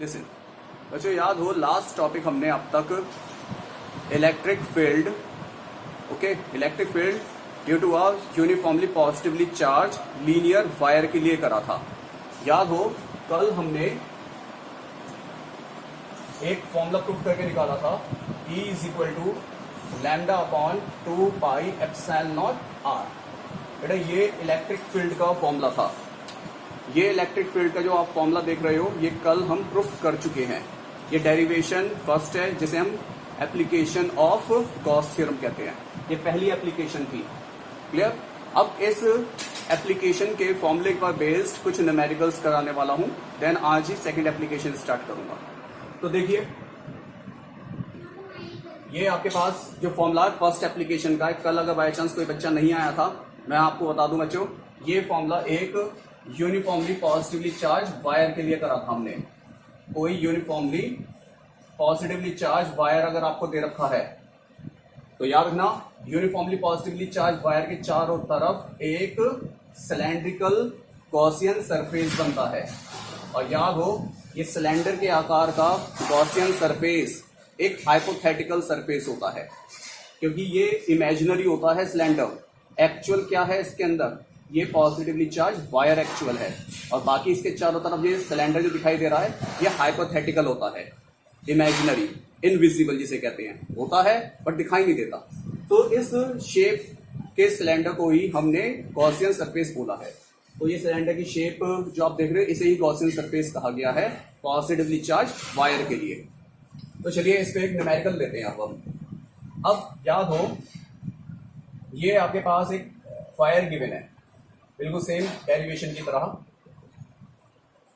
Listen बच्चों, याद हो लास्ट टॉपिक हमने अब तक electric field, okay, electric field due to a uniformly positively charged linear wire के लिए करा था। याद हो कल हमने एक फॉर्मूला प्रूफ करके निकाला था, E is equal to lambda upon 2 pi epsilon naught R. बेटा ये इलेक्ट्रिक फील्ड का फॉर्मूला था। ये इलेक्ट्रिक फील्ड का जो आप फॉर्मूला देख रहे हो ये कल हम प्रूफ कर चुके हैं। ये डेरिवेशन फर्स्ट है जिसे हम एप्लीकेशन ऑफ गॉस थ्योरम कहते हैं। ये पहली एप्लीकेशन थी, क्लियर। अब इस एप्लीकेशन के फॉर्मूले पर बेस्ड कुछ न्यूमेरिकल्स कराने वाला हूं, देन आज ही सेकंड एप्लीकेशन स्टार्ट करूंगा। तो देखिए ये आपके पास जो फॉर्मूला है फर्स्ट एप्लीकेशन का है। कल अगर बाय चांस कोई बच्चा नहीं आया था, मैं आपको बता दूं बच्चों, ये फॉर्मूला एक यूनिफॉर्मली पॉजिटिवली चार्ज वायर के लिए करा था हमने। कोई यूनिफॉर्मली पॉजिटिवली चार्ज वायर अगर आपको दे रखा है तो याद रखना, यूनिफॉर्मली पॉजिटिवली चार्ज वायर के चारों तरफ एक सिलेंड्रिकल गॉसियन सरफेस बनता है। और याद हो ये सिलेंडर के आकार का गॉसियन सरफेस एक हाइपोथेटिकल सरफेस होता है, क्योंकि ये इमेजिनरी होता है सिलेंडर। एक्चुअल क्या है इसके अंदर, ये पॉजिटिवली चार्ज वायर एक्चुअल है, और बाकी इसके चारों तरफ ये सिलेंडर जो दिखाई दे रहा है ये हाइपोथेटिकल होता है, इमेजिनरी, इनविजिबल जिसे कहते हैं, होता है बट दिखाई नहीं देता। तो इस शेप के सिलेंडर को ही हमने गॉसियन सरफेस बोला है। तो ये सिलेंडर की शेप जो आप देख रहे हो इसे ही गॉसियन सरफेस कहा गया है पॉजिटिवली चार्ज वायर के लिए। तो चलिए इस पे एक न्यूमेरिकल लेते हैं हम। अब याद हो ये आपके पास एक वायर गिवन है, बिल्कुल सेम डेरिवेशन की तरह।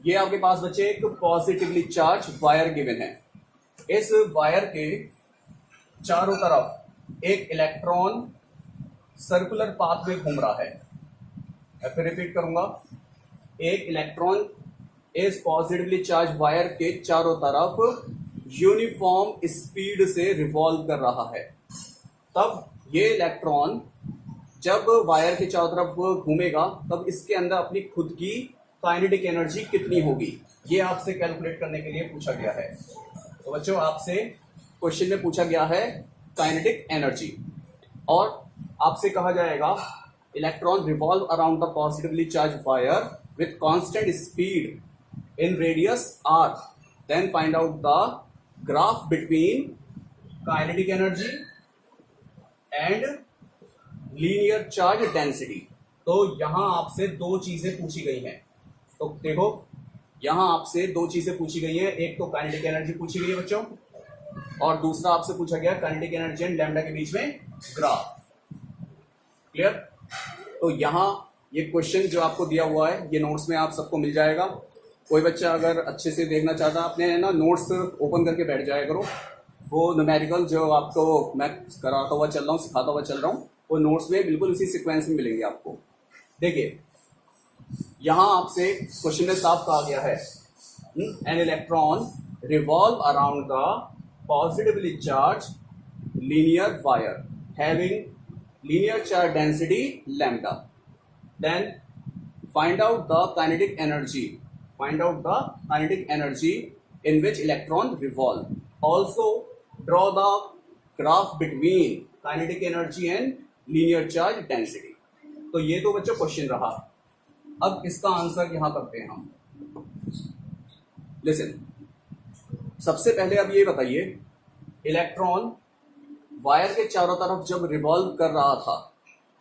ये आपके पास बच्चे एक पॉजिटिवली चार्ज वायर गिवन है। इस वायर के चारों तरफ एक इलेक्ट्रॉन सर्कुलर पाथ में घूम रहा है। मैं फिर रिपीट करूंगा, एक इलेक्ट्रॉन इस पॉजिटिवली चार्ज वायर के चारों तरफ यूनिफॉर्म स्पीड से रिवॉल्व कर रहा है। तब ये इलेक्ट्रॉन जब वायर के चारों तरफ घूमेगा तब इसके अंदर अपनी खुद की काइनेटिक एनर्जी कितनी होगी, ये आपसे कैलकुलेट करने के लिए पूछा गया है। तो बच्चों आपसे क्वेश्चन में पूछा गया है काइनेटिक एनर्जी, और आपसे कहा जाएगा electron revolve around the positively charge wire with constant speed in radius r, then find out the graph between kinetic energy and linear charge density. तो यहां आपसे दो चीजें पूछी गई हैं। तो देखो यहां आपसे दो चीजें पूछी गई हैं, एक तो काइनेटिक एनर्जी पूछी गई है बच्चों, और दूसरा आपसे पूछा गया काइनेटिक एनर्जी एंड लैम्डा के बीच में ग्राफ। क्लियर। तो यहां ये क्वेश्चन जो आपको दिया हुआ है ये नोट्स में आप सबको मिल जाएगा। कोई बच्चा अगर अच्छे से देखना चाहता है अपने ना नोट्स ओपन करके बैठ जाया करो। वो न्यूमेरिकल जो आपको मैं कराता हुआ चल रहा हूँ, सिखाता हुआ चल रहा हूँ, वो नोट्स में बिल्कुल इसी सीक्वेंस में मिलेंगे आपको। देखिए यहां आपसे क्वेश्चन में साफ कहा गया है, an electron revolve around the positively charged linear wire having linear charge density lambda, then find out the kinetic energy in which electron revolve. Also draw the graph between kinetic energy and linear charge density. तो ये तो बच्चों question रहा। अब इसका answer यहां करते हैं हम। लिसन, सबसे पहले अब ये बताइए इलेक्ट्रॉन वायर के चारों तरफ जब रिवॉल्व कर रहा था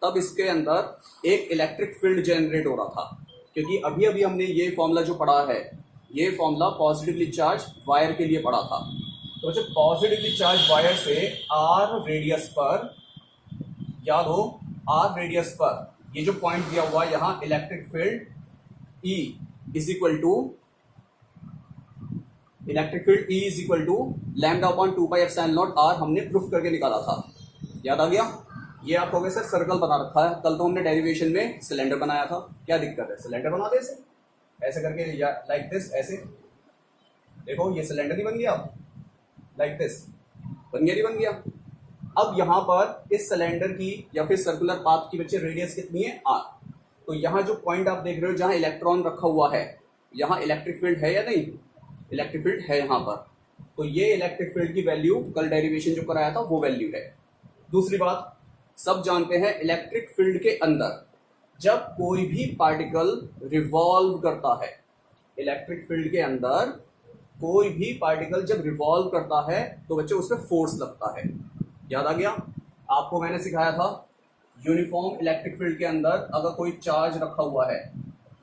तब इसके अंदर एक इलेक्ट्रिक फील्ड जनरेट हो रहा था, क्योंकि अभी अभी हमने ये फॉर्मूला जो पढ़ा है ये फॉर्मूला पॉजिटिवली चार्ज वायर के लिए पढ़ा था। तो बच्चों पॉजिटिवली चार्ज वायर से r रेडियस पर, याद हो r रेडियस पर ये जो पॉइंट दिया हुआ यहाँ electric field E is equal to lambda upon 2 pi epsilon naught r हमने प्रूफ करके निकाला था। याद आ गया। ये आप कहोगे सर सर्कल बना रखा है, कल तो हमने डेरिवेशन में सिलेंडर बनाया था, क्या दिक्कत है, सिलेंडर बना दे ऐसे करके, लाइक दिस, ऐसे देखो ये सिलेंडर नहीं बन गया, लाइक दिस बन गया, नहीं बन गया। अब यहाँ पर इस सिलेंडर की या फिर सर्कुलर पाथ की बच्चे रेडियस कितनी है r। तो यहाँ जो पॉइंट आप देख रहे हो जहाँ इलेक्ट्रॉन रखा हुआ है यहाँ इलेक्ट्रिक फील्ड है या नहीं, इलेक्ट्रिक फील्ड है यहाँ पर, तो ये इलेक्ट्रिक फील्ड की वैल्यू कल डेरिवेशन जो कराया था वो वैल्यू है। दूसरी बात, सब जानते हैं इलेक्ट्रिक फील्ड के अंदर जब कोई भी पार्टिकल रिवॉल्व करता है, इलेक्ट्रिक फील्ड के अंदर कोई भी पार्टिकल जब रिवॉल्व करता है तो बच्चे उस पर फोर्स लगता है। याद आ गया? आपको मैंने सिखाया था यूनिफॉर्म इलेक्ट्रिक फील्ड के अंदर अगर कोई चार्ज रखा हुआ है,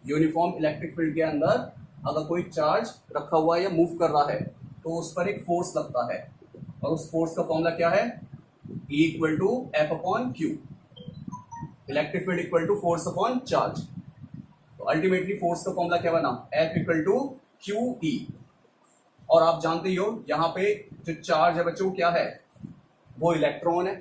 यूनिफॉर्म इलेक्ट्रिक फील्ड के अंदर अगर कोई चार्ज रखा हुआ है या मूव कर रहा है तो उस पर एक फोर्स लगता है, और उस फोर्स का फॉर्मूला क्या है? E equal to F upon Q. Electric field equal to force upon charge. तो अल्टीमेटली फोर्स का फॉर्मूला क्या बना? F equal to Q E. और आप जानते ही हो यहाँ पे जो चार्ज है बच्चों क्या है? वो इलेक्ट्रॉन है।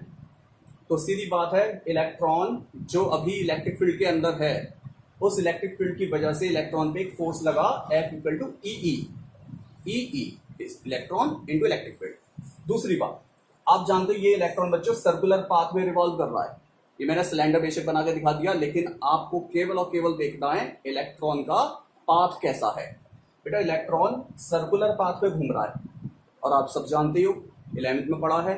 तो सीधी बात है, इलेक्ट्रॉन जो अभी इलेक्ट्रिक फील्ड के अंदर है उस इलेक्ट्रिक फील्ड की वजह से इलेक्ट्रॉन पे एक फोर्स लगा F equal to E electron into electric field. दूसरी बात, आप जानते हो ये इलेक्ट्रॉन बच्चों सर्कुलर पाथ में रिवॉल्व कर रहा है। ये मैंने सिलेंडर बेशक बना के दिखा दिया, लेकिन आपको केवल और केवल देखना है इलेक्ट्रॉन का पाथ कैसा है। बेटा इलेक्ट्रॉन सर्कुलर पाथ पे घूम रहा है, और आप सब जानते हो 11th में पढ़ा है,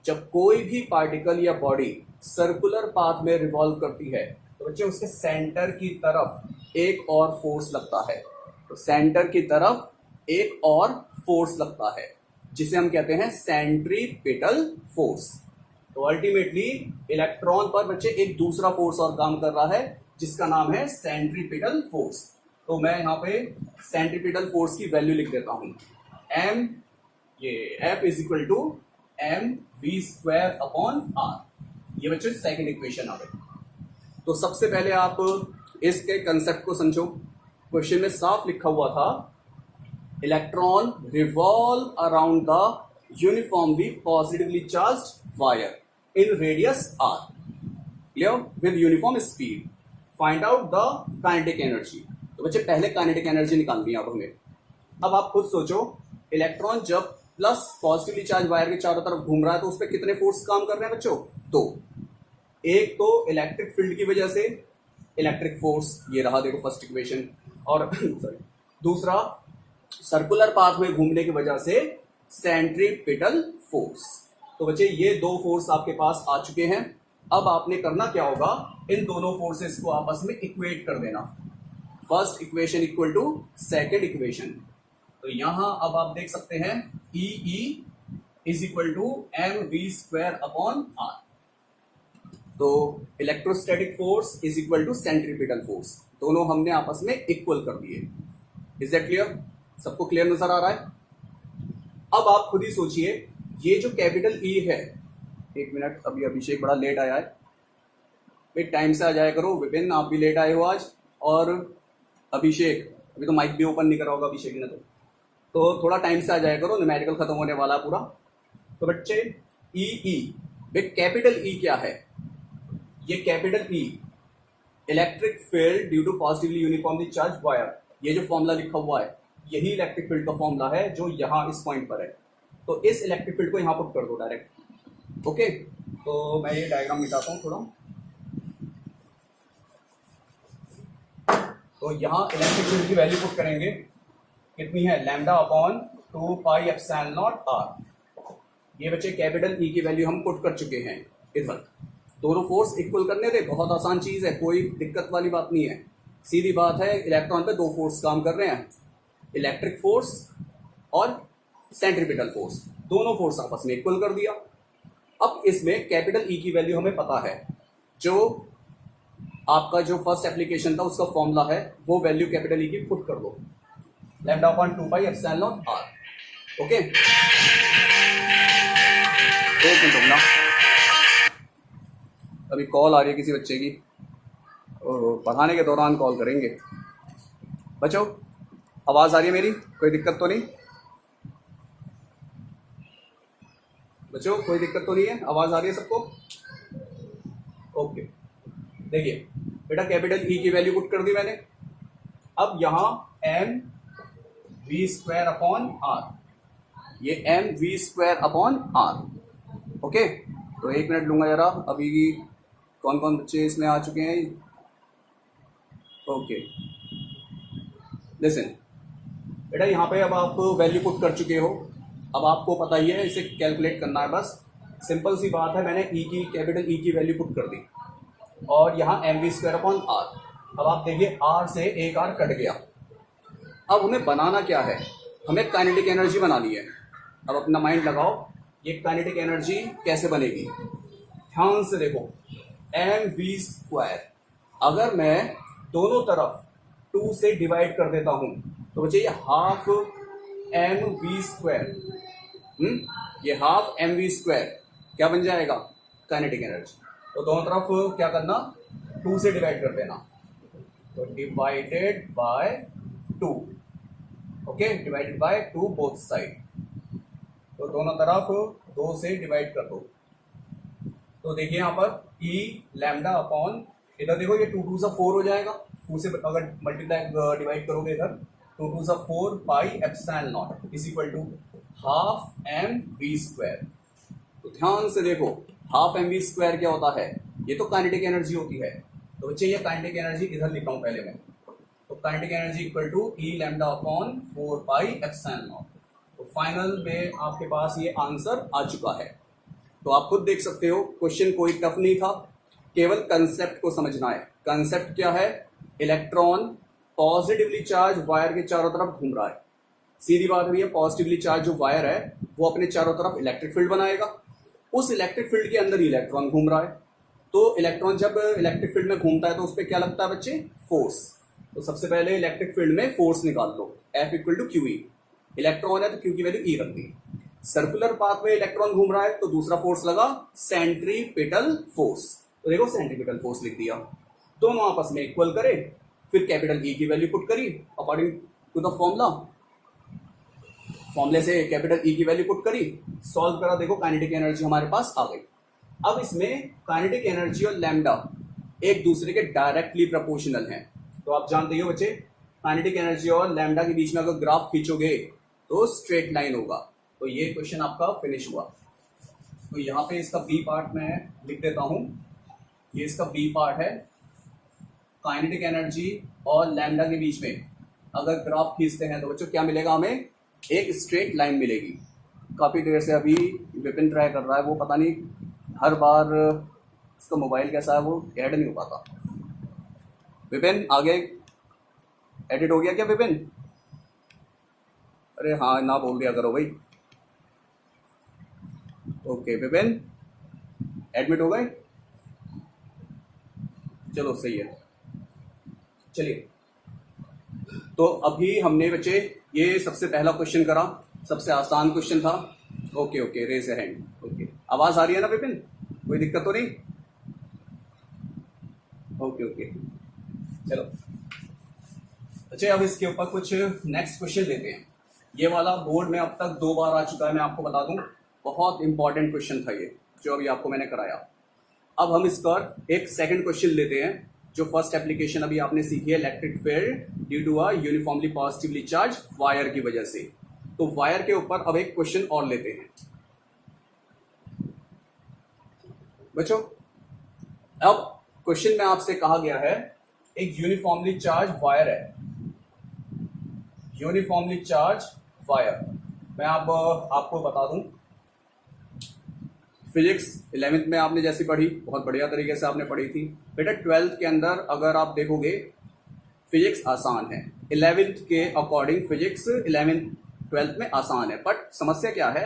जब कोई भी पार्टिकल या बॉडी सर्कुलर पाथ में रिवॉल्व करती है तो बच्चे उसके सेंटर की तरफ एक और फोर्स लगता है। तो सेंटर की तरफ एक और फोर्स लगता है जिसे हम कहते हैं सेंट्रीपिटल फोर्स। तो अल्टीमेटली इलेक्ट्रॉन पर बच्चे एक दूसरा फोर्स और काम कर रहा है जिसका नाम है सेंट्रीपिटल फोर्स। तो मैं यहाँ पे सेंट्रीपिटल फोर्स की वैल्यू लिख देता हूं, एम, ये F is equal to m v square upon r. ये बच्चे सेकेंड इक्वेशन आ गई। तो सबसे पहले आप इसके कंसेप्ट को समझो। क्वेश्चन में साफ लिखा हुआ था electron revolve around the uniformly positively charged wire in radius r clear with uniform speed, find out the kinetic energy. तो बच्चे पहले काइनेटिक एनर्जी निकालनी है अब हमें। अब आप खुद सोचो, इलेक्ट्रॉन जब प्लस पॉजिटिवली चार्ज वायर के चारों तरफ घूम रहा है तो उस पर कितने फोर्स काम कर रहे हैं बच्चों? दो। एक तो इलेक्ट्रिक फील्ड की वजह से इलेक्ट्रिक फोर्स, ये रहा देखो फर्स्ट इक्वेशन, और सॉरी दूसरा सर्कुलर पाथ में घूमने की वजह से सेंट्रीपिटल फोर्स। तो बच्चे ये दो फोर्स आपके पास आ चुके हैं। अब आपने करना क्या होगा, इन दोनों फोर्सेस को आपस में इक्वेट कर देना। First equation equal to second equation. तो यहां अब आप देख सकते हैं E is equal to m v square upon r. तो electrostatic force is equal to centripetal force, दोनों हमने आपस में इक्वल कर दिए। Is that clear? सबको क्लियर नजर आ रहा है? अब आप खुद ही सोचिए, ये जो कैपिटल ई है, एक मिनट, अभी अभिषेक बड़ा लेट आया है, फिर टाइम से आ जाया करो। विपिन आप भी लेट आए हो आज, और अभिषेक अभी तो माइक भी ओपन नहीं करा होगा अभिषेक ने, तो थोड़ा टाइम से आ जाया करो, न्यूमेरिकल खत्म होने वाला है पूरा। तो बच्चे ई कैपिटल ई क्या है? ये capital E electric field due to positively uniformly charge wire, ये जो फॉर्मूला लिखा हुआ है यही इलेक्ट्रिक फील्ड का फॉर्मूला है जो यहाँ इस पॉइंट पर है। तो इस इलेक्ट्रिक फील्ड को यहाँ पुट कर दो डायरेक्ट। ओके, तो मैं ये डायग्राम मिटाता हूँ थोड़ा। तो यहाँ इलेक्ट्रिक फील्ड की वैल्यू पुट करेंगे, कितनी है? Lambda upon 2 pi epsilon naught r. ये बच्चे कैपिटल ई की वैल्यू हम पुट कर चुके हैं इधर। दोनों फोर्स इक्वल करने थे, बहुत आसान चीज है, कोई दिक्कत वाली बात नहीं है। सीधी बात है, इलेक्ट्रॉन पे दो फोर्स काम कर रहे हैं, इलेक्ट्रिक फोर्स और सेंट्रीपिटल फोर्स, दोनों फोर्स आपस में इक्वल कर दिया। अब इसमें कैपिटल ई की वैल्यू हमें पता है, जो आपका जो फर्स्ट एप्लीकेशन था उसका फॉर्मूला है, वो वैल्यू कैपिटल ई की पुट कर दो, lambda upon 2 pi epsilon naught r. Okay, एक मिनट रुकना, अभी कॉल आ रही है किसी बच्चे की, पढ़ाने के दौरान कॉल करेंगे। बच्चों आवाज आ रही है मेरी? कोई दिक्कत तो नहीं? बच्चों कोई दिक्कत तो नहीं है? आवाज आ रही है सबको? ओके, देखिए बेटा कैपिटल ई की वैल्यू पुट कर दी मैंने। अब यहां m v square upon r, ये m v square upon r. Okay, तो एक मिनट लूंगा जरा, अभी कौन कौन बच्चे इसमें आ चुके हैं। ओके लिसन, बेटा यहाँ पे अब आप वैल्यू पुट कर चुके हो, अब आपको पता ही है इसे कैलकुलेट करना है। बस सिंपल सी बात है, मैंने ई की कैपिटल ई की वैल्यू पुट कर दी और यहाँ m v square upon r. अब आप देखिए आर से एक आर कट गया। अब हमें बनाना क्या है, हमें काइनेटिक एनर्जी बनानी है। अब अपना माइंड लगाओ, ये काइनेटिक एनर्जी कैसे बनेगी। ध्यान से देखो, एम वी स्क्वायर अगर मैं दोनों तरफ 2 से डिवाइड कर देता हूं तो बच्चे ये हाफ एम वी स्क्वायर, ये हाफ एम वी स्क्वायर क्या बन जाएगा, काइनेटिक एनर्जी। तो दोनों तरफ क्या करना, 2 से डिवाइड कर देना, तो divided by 2, okay, divided by 2 both side. तो दोनों तरफ 2 से डिवाइड कर दो। तो देखिए यहाँ पर ई लैम्डा अपॉन, इधर देखो ये 2 2 सा 4 हो जाएगा, 2 से अगर मल्टीप्लाई डिवाइड करोगे इधर 2 2 सा 4 pi epsilon naught is equal to half m v square. तो ध्यान से देखो, हाफ एम वी स्क्वायर क्या होता है, ये तो काइनेटिक एनर्जी होती है। तो बच्चे ये काइनेटिक एनर्जी इधर लिखा हूं पहले मैं, तो kinetic energy equal to E lambda upon 4 pi epsilon naught. तो फाइनल में आपके पास ये आंसर आ चुका है। तो आप खुद देख सकते हो क्वेश्चन कोई टफ नहीं था, केवल कंसेप्ट को समझना है। कंसेप्ट क्या है, इलेक्ट्रॉन पॉजिटिवली चार्ज वायर के चारों तरफ घूम रहा है। सीधी बात है, पॉजिटिवली चार्ज जो वायर है वो अपने चारों तरफ इलेक्ट्रिक फील्ड बनाएगा, उस इलेक्ट्रिक फील्ड के अंदर ही इलेक्ट्रॉन घूम रहा है। तो इलेक्ट्रॉन जब इलेक्ट्रिक फील्ड में घूमता है तो उस पर क्या लगता है बच्चे, फोर्स। तो सबसे पहले इलेक्ट्रिक फील्ड में फोर्स निकाल लो, F equal to Q E. Electron है तो क्यू की वैल्यू ई रख दी। सर्कुलर पाथ में इलेक्ट्रॉन घूम रहा है तो दूसरा फोर्स लगा सेंट्रीपिटल फोर्स। तो देखो सेंट्रीपिटल फोर्स लिख दिया, दोनों आपस में इक्वल करे, फिर कैपिटल ई की वैल्यू पुट करी अकॉर्डिंग टू द फॉर्मूला, फॉर्मूले से कैपिटल ई की वैल्यू पुट करी, सॉल्व करा, देखो काइनेटिक एनर्जी हमारे पास आ गई। अब इसमें काइनेटिक एनर्जी और लैम्डा एक दूसरे के डायरेक्टली प्रोपोर्शनल हैं। तो आप जानते ही हो बच्चे, काइनेटिक एनर्जी और लैम्डा के बीच में अगर ग्राफ खींचोगे तो स्ट्रेट लाइन होगा। तो ये क्वेश्चन आपका फिनिश हुआ। तो यहाँ पे इसका बी पार्ट मैं लिख देता हूँ, ये इसका बी पार्ट है। काइनेटिक एनर्जी और लैम्डा के बीच में अगर ग्राफ खींचते हैं तो बच्चों क्या मिलेगा, हमें एक स्ट्रेट लाइन मिलेगी। काफ़ी देर से अभी विपिन ट्राई कर रहा है, वो पता नहीं हर बार इसका मोबाइल कैसा है वो ऐड नहीं हो पाता। विपिन आगे एडिट हो गया क्या विपिन? अरे हाँ ना बोल दिया करो भाई। ओके विपिन एडमिट हो गए, चलो सही है। चलिए, तो अभी हमने बच्चे ये सबसे पहला क्वेश्चन करा, सबसे आसान क्वेश्चन था। Okay okay, raise a hand. Okay, आवाज आ रही है ना विपिन, कोई दिक्कत तो नहीं? ओके ओके, चलो अच्छा, अब इसके ऊपर कुछ नेक्स्ट क्वेश्चन लेते हैं। ये वाला बोर्ड में अब तक 2 बार आ चुका है, मैं आपको बता दूं, बहुत इंपॉर्टेंट क्वेश्चन था ये जो अभी आपको मैंने कराया। अब हम इस पर एक सेकंड क्वेश्चन लेते हैं, जो फर्स्ट एप्लीकेशन अभी आपने सीखी है, electric field due to a uniformly positively charge wire की वजह से। तो वायर के ऊपर अब एक क्वेश्चन और लेते हैं बच्चों। अब क्वेश्चन में आपसे कहा गया है, एक यूनिफॉर्मली चार्ज वायर है, यूनिफॉर्मली चार्ज वायर। मैं आपको बता दूं, फिजिक्स 11th में आपने जैसी पढ़ी, बहुत बढ़िया तरीके से आपने पढ़ी थी बेटा। 12th के अंदर अगर आप देखोगे फिजिक्स आसान है, 11th के अकॉर्डिंग फिजिक्स 11th 12th में आसान है। बट समस्या क्या है,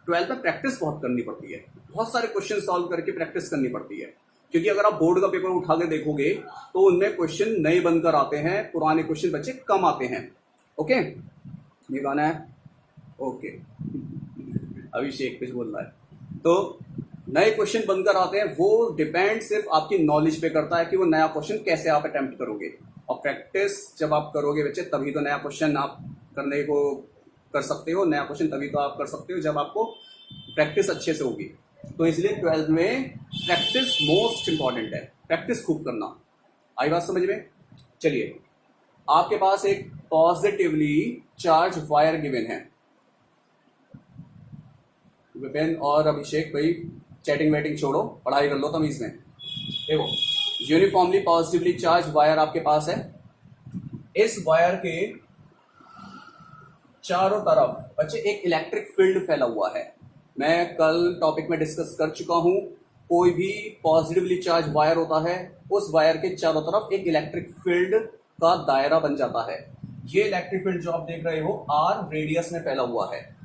12th में प्रैक्टिस बहुत करनी पड़ती है, बहुत सारे क्वेश्चन सॉल्व करके प्रैक्टिस करनी पड़ती है। क्योंकि अगर आप बोर्ड का पेपर उठा के देखोगे तो उनमें क्वेश्चन नए बनकर आते हैं, पुराने क्वेश्चन बच्चे कम आते हैं। ओके, ये गाना है। ओके, अभिषेक कुछ बोल रहा है। तो नए क्वेश्चन बनकर आते हैं, वो डिपेंड सिर्फ आपकी नॉलेज पे करता है कि वो नया क्वेश्चन कैसे आप अटेम्प्ट करोगे। और प्रैक्टिस जब आप करोगे बच्चे तभी तो नया क्वेश्चन आप करने को कर सकते हो। नया क्वेश्चन तभी तो आप कर सकते हो जब आपको प्रैक्टिस अच्छे से होगी। तो इसलिए 12th में प्रैक्टिस मोस्ट इंपॉर्टेंट है, प्रैक्टिस खूब करना। आई बात समझ में? चलिए, आपके पास एक पॉजिटिवली चार्ज वायर गिवन है। विपिन और अभिषेक भाई चैटिंग वैटिंग छोड़ो, पढ़ाई कर लो तमीज में। देखो, यूनिफॉर्मली पॉजिटिवली चार्ज वायर आपके पास है। इस वायर के चारों तरफ बच्चे एक इलेक्ट्रिक फील्ड फैला हुआ है। मैं कल टॉपिक में डिस्कस कर चुका हूं, कोई भी पॉजिटिवली चार्ज वायर होता है, उस वायर के चारों तरफ एक इलेक्ट्रिक फील्ड का दायरा बन जाता है। ये इलेक्ट्रिक फील्ड जो आप देख रहे हो आर रेडियस में फैला हुआ है,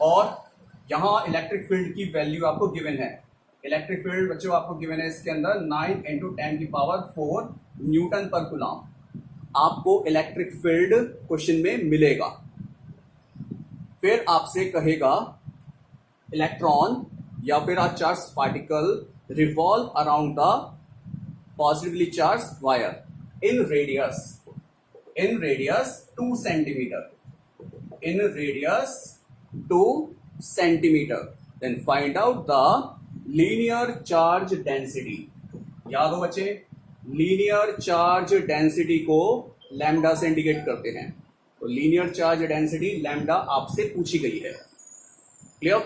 और यहाँ इलेक्ट्रिक फील्ड की वैल्यू आपको गिवन है। इलेक्ट्रिक फील्ड बच्चों आपको गिवन है इसके अंदर 9 × 10⁴ न्यूटन पर कूलम। आपको इलेक्ट्रिक फील्ड क्वेश्चन में मिलेगा। फिर आपसे कहेगा इलेक्ट्रॉन या फिर a charge particle revolve around the positively charge wire in radius 2 centimetre, in radius 2 centimetre. Then find out the linear charge density. याद हो बच्चे, लीनियर चार्ज डेंसिटी को लैम्डा से इंडिकेट करते हैं। तो लीनियर चार्ज डेंसिटी लैम्डा आपसे पूछी गई है। क्लियर?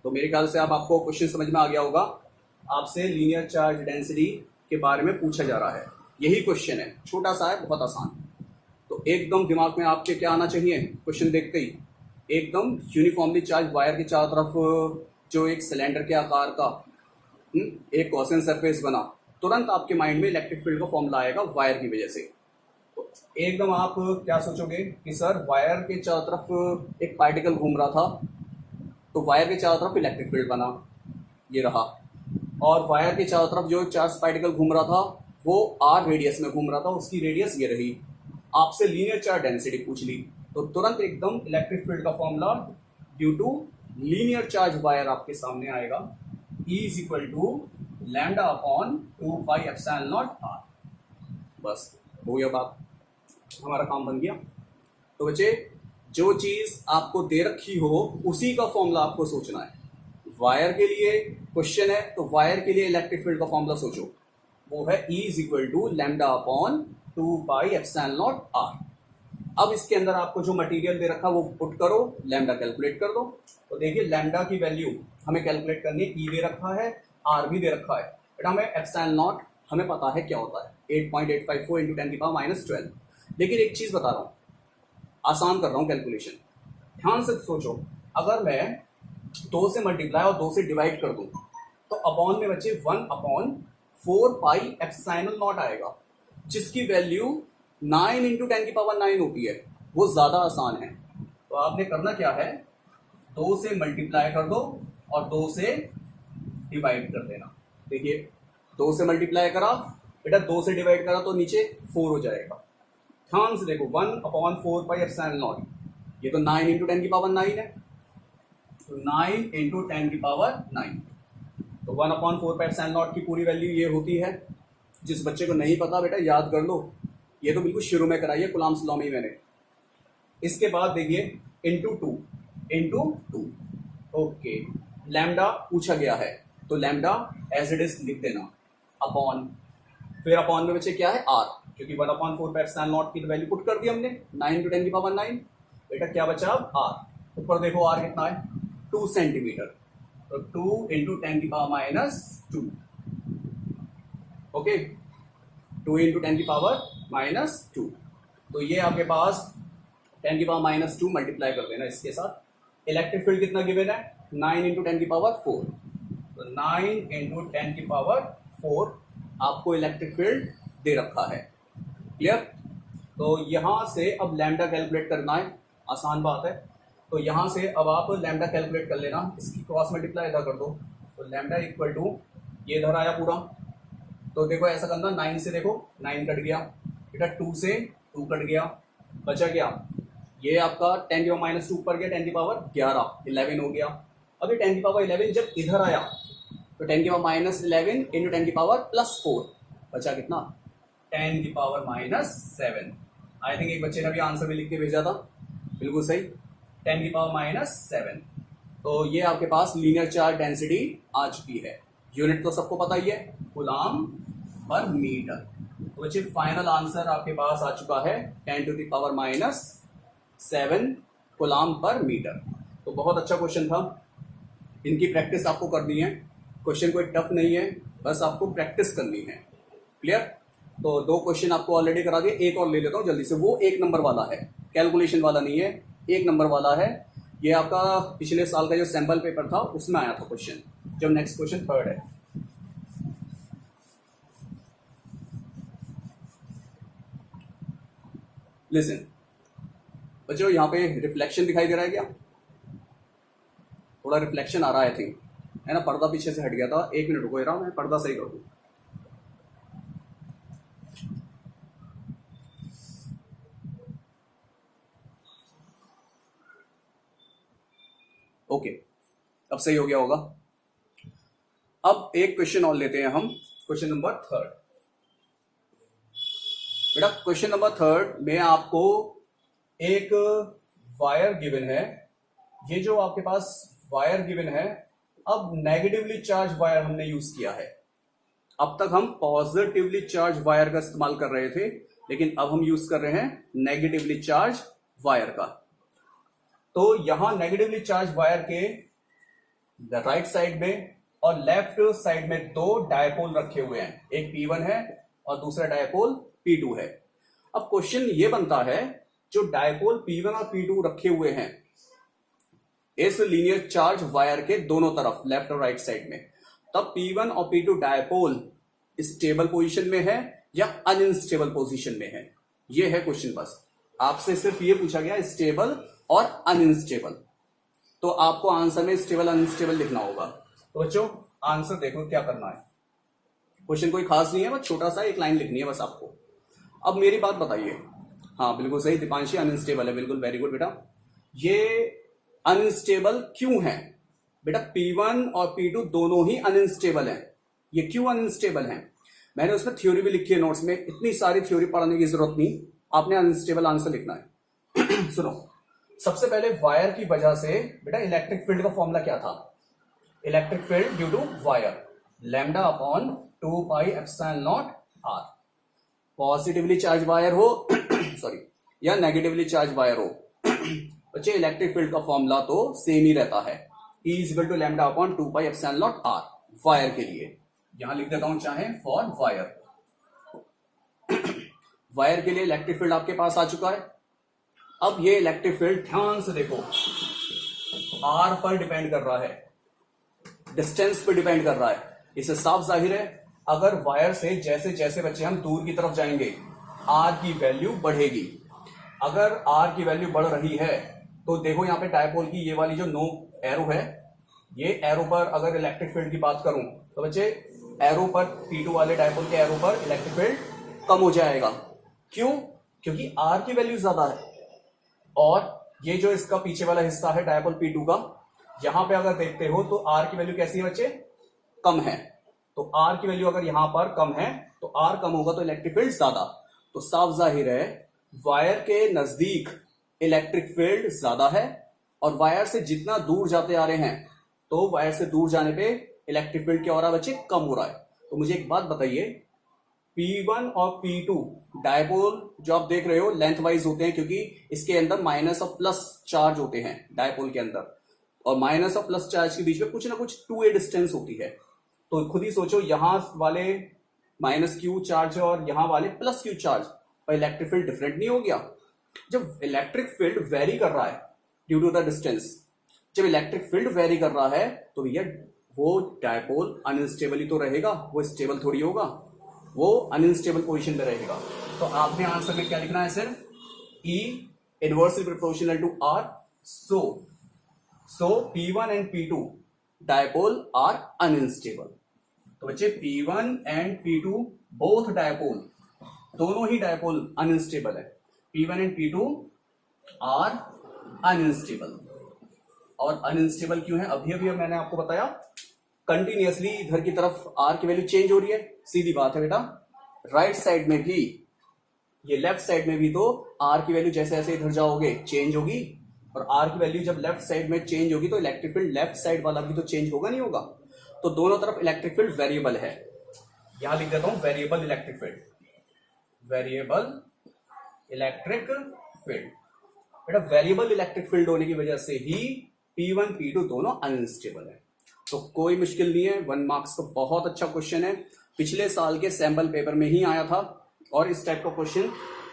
तो मेरे ख्याल से अब आपको क्वेश्चन समझ में आ गया होगा। आपसे लीनियर चार्ज डेंसिटी के बारे में पूछा जा रहा है, यही क्वेश्चन है। छोटा सा है, बहुत आसान। तो एकदम दिमाग में आपके क्या आना चाहिए क्वेश्चन देखते ही, एकदम यूनिफॉर्मली चार्ज वायर के चारों तरफ जो एक सिलेंडर के आकार का एक गॉसियन सरफेस बना, तुरंत आपके माइंड में इलेक्ट्रिक फील्ड का फॉर्मूला आएगा वायर की वजह से। तो एकदम आप क्या सोचोगे कि सर वायर के चारों तरफ एक पार्टिकल घूम रहा था, तो वायर के चारों तरफ इलेक्ट्रिक फील्ड बना, ये रहा। और वायर के चारों तरफ जो चार्ज पार्टिकल घूम रहा था वो आर रेडियस में घूम रहा था, उसकी रेडियस ये रही। आपसे लीनियर चार्ज डेंसिटी पूछ ली, तो तुरंत एकदम इलेक्ट्रिक फील्ड का formula due to linear charge wire आपके सामने आएगा। E = λ/2πε0 r। बस हो गया बात, हमारा काम बन गया। तो बच्चे जो चीज आपको दे रखी हो उसी का फॉर्मूला आपको सोचना है। वायर के लिए क्वेश्चन है तो वायर के लिए इलेक्ट्रिक फील्ड का फॉर्मूला सोचो, वो है E = λ/2πε0 r। अब इसके अंदर आपको जो मटेरियल दे रखा वो पुट करो, लैम्डा कैलकुलेट कर दो। तो देखिए लैम्डा की वैल्यू हमें कैलकुलेट करनी है, ई दे रखा है, आर भी दे रखा है, बट हमें ε0 हमें पता है क्या होता है, 8.854 × 10⁻12। लेकिन एक चीज बता रहा हूँ, आसान कर रहा हूँ कैलकुलेशन, ध्यान से सोचो। अगर मैं 2 से मल्टीप्लाई और 2 से डिवाइड कर दूं तो अपॉन में बच्चे 1/4πε0 आएगा, जिसकी वैल्यू 9 × 10⁹ होती है। वो ज्यादा आसान है। तो आपने करना क्या है, 2 से मल्टीप्लाई कर दो और 2 से डिवाइड कर देना। देखिए 2 से मल्टीप्लाई करा बेटा, 2 से डिवाइड करा तो नीचे 4 हो जाएगा। ध्यान से देखो 1/4πε0, ये तो 9 × 10⁹ है, तो 9 × 10⁹। तो 1/4πε0 की पूरी वैल्यू ये होती है। जिस बच्चे को नहीं पता बेटा याद कर लो, ये तो बिल्कुल शुरू में कराइए कुलाम्स लॉ में मैंने। इसके बाद देखिए इंटू टू। ओके, लैम्डा पूछा गया है तो लैम्डा एज इट इज लिख देना, अपॉन, फिर अपॉन में बच्चे क्या है आर, क्योंकि 1/4πε0 की वैल्यू पुट कर दी हमने 9 × 10⁹। बेटा क्या बचा अब आर, ऊपर देखो आर कितना है 2 सेंटीमीटर, तो 2 × 10⁻²। ओके, 2 × 10⁻²। तो ये आपके पास 10⁻² मल्टीप्लाई कर देना इसके साथ। इलेक्ट्रिक फील्ड कितना गिवन है 9 × 10⁴। तो 9 × 10⁴ आपको इलेक्ट्रिक फील्ड दे रखा है। क्लियर? तो यहां से अब लैम्डा कैलकुलेट करना है, आसान बात है। तो यहां से अब आप लैम्डा कैलकुलेट कर लेना, इसकी क्रॉस मल्टीप्लाई इधर कर दो, तो लैम्डा = ये इधर आया पूरा। तो देखो ऐसा करना, 9 से देखो 9 कट गया बेटा, 2 से 2 कट गया, बचा गया ये आपका 10⁻² ऊपर गया 10⁻11 11 हो गया। अब ये 10⁻11 जब इधर आया तो 10⁻11 × 10⁻+4 बचा कितना 10⁻7। आई थिंक एक बच्चे ने भी आंसर में लिख के भेजा था, बिल्कुल सही 10⁻7। तो ये आपके पास लीनियर चार्ज डेंसिटी आ चुकी है। यूनिट तो सबको पता ही है, कूलम पर मीटर। तो बच्चे फाइनल आंसर आपके पास आ चुका है 10⁻7 कूलम पर मीटर। तो बहुत अच्छा क्वेश्चन था, इनकी प्रैक्टिस आपको करनी है। क्वेश्चन कोई टफ नहीं है, बस आपको प्रैक्टिस करनी है। क्लियर? तो 2 क्वेश्चन आपको ऑलरेडी करा दिए, एक और ले लेता हूँ जल्दी से। वो 1 नंबर वाला है, कैलकुलेशन वाला नहीं है, 1 नंबर वाला है। ये आपका पिछले साल का जो सैंपल पेपर था उसमें आया था क्वेश्चन। जब नेक्स्ट क्वेश्चन 3rd है, लिसन बच्चों, यहाँ पे रिफ्लेक्शन दिखाई दे रहा है क्या? थोड़ा रिफ्लेक्शन आ रहा है आई थिंक, है ना। पर्दा पीछे से हट गया था, 1 मिनट रुको जरा, मैं पर्दा सही कर दूं। ओके, अब सही हो गया होगा। अब एक क्वेश्चन और लेते हैं हम, क्वेश्चन नंबर 3rd। बेटा क्वेश्चन नंबर 3rd में आपको एक वायर गिवन है। ये जो आपके पास वायर गिवन है, अब नेगेटिवली चार्ज वायर हमने यूज किया है। अब तक हम पॉजिटिवली चार्ज वायर का इस्तेमाल कर रहे थे, लेकिन अब हम यूज कर रहे हैं नेगेटिवली चार्ज वायर का। तो यहां नेगेटिवली चार्ज वायर के राइट साइड में और लेफ्ट साइड में 2 डायपोल रखे हुए हैं, एक P1 है और दूसरा डायपोल P2 है। अब क्वेश्चन ये बनता है, जो डायपोल P1 और P2 रखे हुए हैं इस लीनियर चार्ज वायर के दोनों तरफ, लेफ्ट और राइट साइड में, तब P1 और P2 डायपोल स्टेबल पोजीशन में है या अनस्टेबल पोजीशन में है, ये है क्वेश्चन। बस आपसे सिर्फ ये पूछा गया स्टेबल और अनस्टेबल, तो आपको आंसर में स्टेबल अनस्टेबल लिखना होगा। तो बच्चों आंसर देखो क्या करना है। क्वेश्चन कोई खास नहीं है, बस छोटा सा एक लाइन लिखनी है बस आपको। अब मेरी बात बताइए। हाँ बिल्कुल सही दीपांशी, अनस्टेबल है, बिल्कुल वेरी गुड बेटा। ये अनस्टेबल क्यों है बेटा? P1 और P2 दोनों ही अनस्टेबल हैं। ये क्यों अनस्टेबल हैं? मैंने उसमें थ्योरी भी लिखी है नोट्स में, इतनी सारी थ्योरी पढ़ने की जरूरत नहीं, आपने अनस्टेबल आंसर लिखना है। सुनो, सबसे पहले वायर की वजह से बेटा इलेक्ट्रिक फील्ड का फॉर्मूला क्या था? Electric field due to wire, lambda upon 2 pi epsilon naught r. Positively charge wire हो सॉरी या नेगेटिवली चार्ज वायर हो बच्चे, इलेक्ट्रिक फील्ड का फॉर्मूला तो सेम ही रहता है, E equal to lambda upon 2 pi epsilon naught r wire के लिए। यहां लिख देता हूं चाहे फॉर वायर। वायर के लिए इलेक्ट्रिक फील्ड आपके पास आ चुका है। अब ये इलेक्ट्रिक फील्ड ध्यान से देखो, आर पर डिपेंड कर रहा है, डिस्टेंस पर डिपेंड कर रहा है। इससे साफ जाहिर है, अगर वायर से जैसे जैसे बच्चे हम दूर की तरफ जाएंगे आर की वैल्यू बढ़ेगी। अगर आर की वैल्यू बढ़ रही है तो देखो यहाँ पे डायपोल की ये वाली जो नो एरो है, ये एरो पर अगर इलेक्ट्रिक फील्ड की बात करूं तो बच्चे एरो पर P2 वाले डायपोल के एरो पर इलेक्ट्रिक फील्ड कम हो जाएगा। क्यों? क्योंकि आर की वैल्यू ज्यादा है। और ये जो इसका पीछे वाला हिस्सा है डायपोल P2 का, यहां पे अगर देखते हो तो आर की वैल्यू कैसी है बच्चे? कम है। तो आर की वैल्यू अगर यहां पर कम है तो आर कम होगा तो इलेक्ट्रिक फील्ड ज्यादा। तो साफ जाहिर है वायर के नजदीक इलेक्ट्रिक फील्ड ज्यादा है, और वायर से जितना दूर जाते आ रहे हैं तो वायर से दूर जाने पे इलेक्ट्रिक फील्ड क्या हो रहा है बच्चे? कम हो रहा है। तो मुझे एक बात बताइए, P1 और P2 डायपोल जो आप देख रहे हो लेंथ वाइज होते हैं, क्योंकि इसके अंदर माइनस और प्लस चार्ज होते हैं डायपोल के अंदर, और माइनस और प्लस चार्ज के बीच में कुछ ना कुछ 2a डिस्टेंस होती है। तो खुद ही सोचो, यहां वाले माइनस क्यू चार्ज और यहां वाले प्लस क्यू चार्ज पर इलेक्ट्रिक फील्ड डिफरेंट नहीं हो गया? जब इलेक्ट्रिक फील्ड वेरी कर रहा है ड्यू टू द डिस्टेंस, जब इलेक्ट्रिक फील्ड वेरी कर रहा है तो भैया वो डायपोल अनस्टेबल ही तो रहेगा, वो स्टेबल थोड़ी होगा, वो अनस्टेबल पोजीशन में रहेगा। तो आपने आंसर में क्या लिखना है? सिर्फ E inversely proportional to R, so P1 and P2 dipole are unstable. तो बच्चे P1 and P2 both dipole, दोनों ही डायपोल अनस्टेबल है। P1 and P2 are unstable. और अनस्टेबल क्यों है? अभी अभी मैंने आपको बताया, कंटिन्यूअसली इधर की तरफ आर की वैल्यू चेंज हो रही है। सीधी बात है बेटा, राइट साइड में भी, ये लेफ्ट साइड में भी तो आर की वैल्यू जैसे जैसे इधर जाओगे चेंज होगी, और आर की वैल्यू जब लेफ्ट साइड में चेंज होगी तो इलेक्ट्रिक फील्ड लेफ्ट साइड वाला भी तो चेंज होगा नहीं होगा? तो दोनों तरफ इलेक्ट्रिक फील्ड वेरिएबल है। यहां लिख देता हूं variable electric field, variable electric field. बेटा वेरिएबल इलेक्ट्रिक फील्ड होने की वजह से ही P1 P2 दोनों अनस्टेबल है। तो कोई मुश्किल नहीं है, 1 मार्क्स का बहुत अच्छा क्वेश्चन है, पिछले साल के सैंपल पेपर में ही आया था, और इस टाइप का क्वेश्चन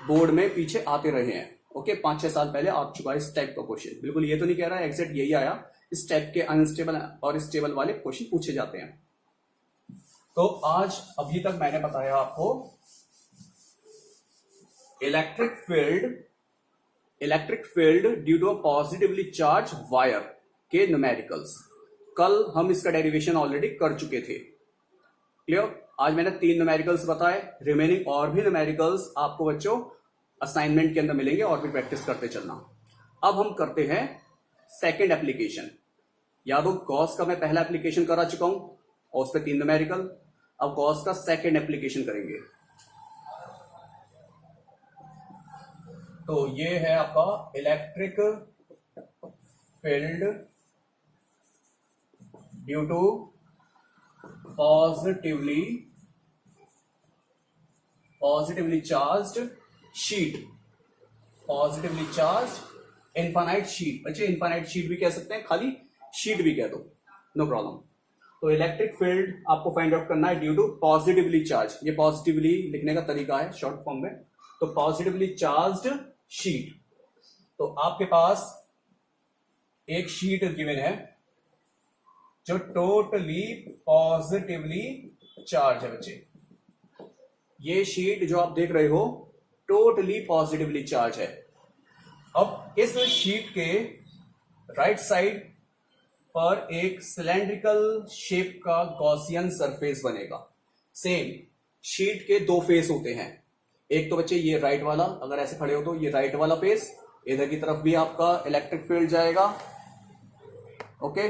बोर्ड में पीछे आते रहे हैं। ओके, 5-6 साल पहले आ चुका है इस टाइप का क्वेश्चन। बिल्कुल ये तो नहीं कह रहा है एग्जैक्ट यही आया, इस टाइप के अनस्टेबल और स्टेबल वाले क्वेश्चन पूछे जाते हैं। तो आज अभी तक मैंने बताया आपको electric field due to a positively charge wire के न्यूमेरिकल्स। कल हम इसका डेरिवेशन ऑलरेडी कर चुके थे। क्लियर? आज मैंने 3 न्यूमेरिकल्स बताए, रिमेनिंग और भी न्यूमेरिकल्स आपको बच्चों असाइनमेंट के अंदर मिलेंगे और भी प्रैक्टिस करते चलना। अब हम करते हैं सेकंड एप्लीकेशन। याद हो गॉस का मैं पहला एप्लीकेशन करा चुका हूं और उस पर 3 न्यूमेरिकल। अब गॉस का सेकंड एप्लीकेशन करेंगे। तो ये है आपका electric field due to positively charged sheet, positively charged infinite sheet. बच्चे इनफाइनाइट शीट भी कह सकते हैं, खाली शीट भी कह दो, नो प्रॉब्लम। तो इलेक्ट्रिक फील्ड आपको फाइंड आउट करना है ड्यू टू पॉजिटिवली चार्ज। ये पॉजिटिवली लिखने का तरीका है शॉर्ट फॉर्म में। तो पॉजिटिवली चार्ज्ड शीट, तो आपके पास एक शीट गिवन है जो टोटली पॉजिटिवली चार्ज है। बच्चे ये शीट जो आप देख रहे हो टोटली पॉजिटिवली चार्ज है। अब इस शीट के राइट साइड पर एक सिलेंड्रिकल शेप का गॉसियन सरफेस बनेगा। सेम शीट के 2 फेस होते हैं। एक तो बच्चे ये राइट वाला, अगर ऐसे खड़े हो तो ये राइट वाला फेस, इधर की तरफ भी आपका इलेक्ट्रिक फील्ड जाएगा। ओके,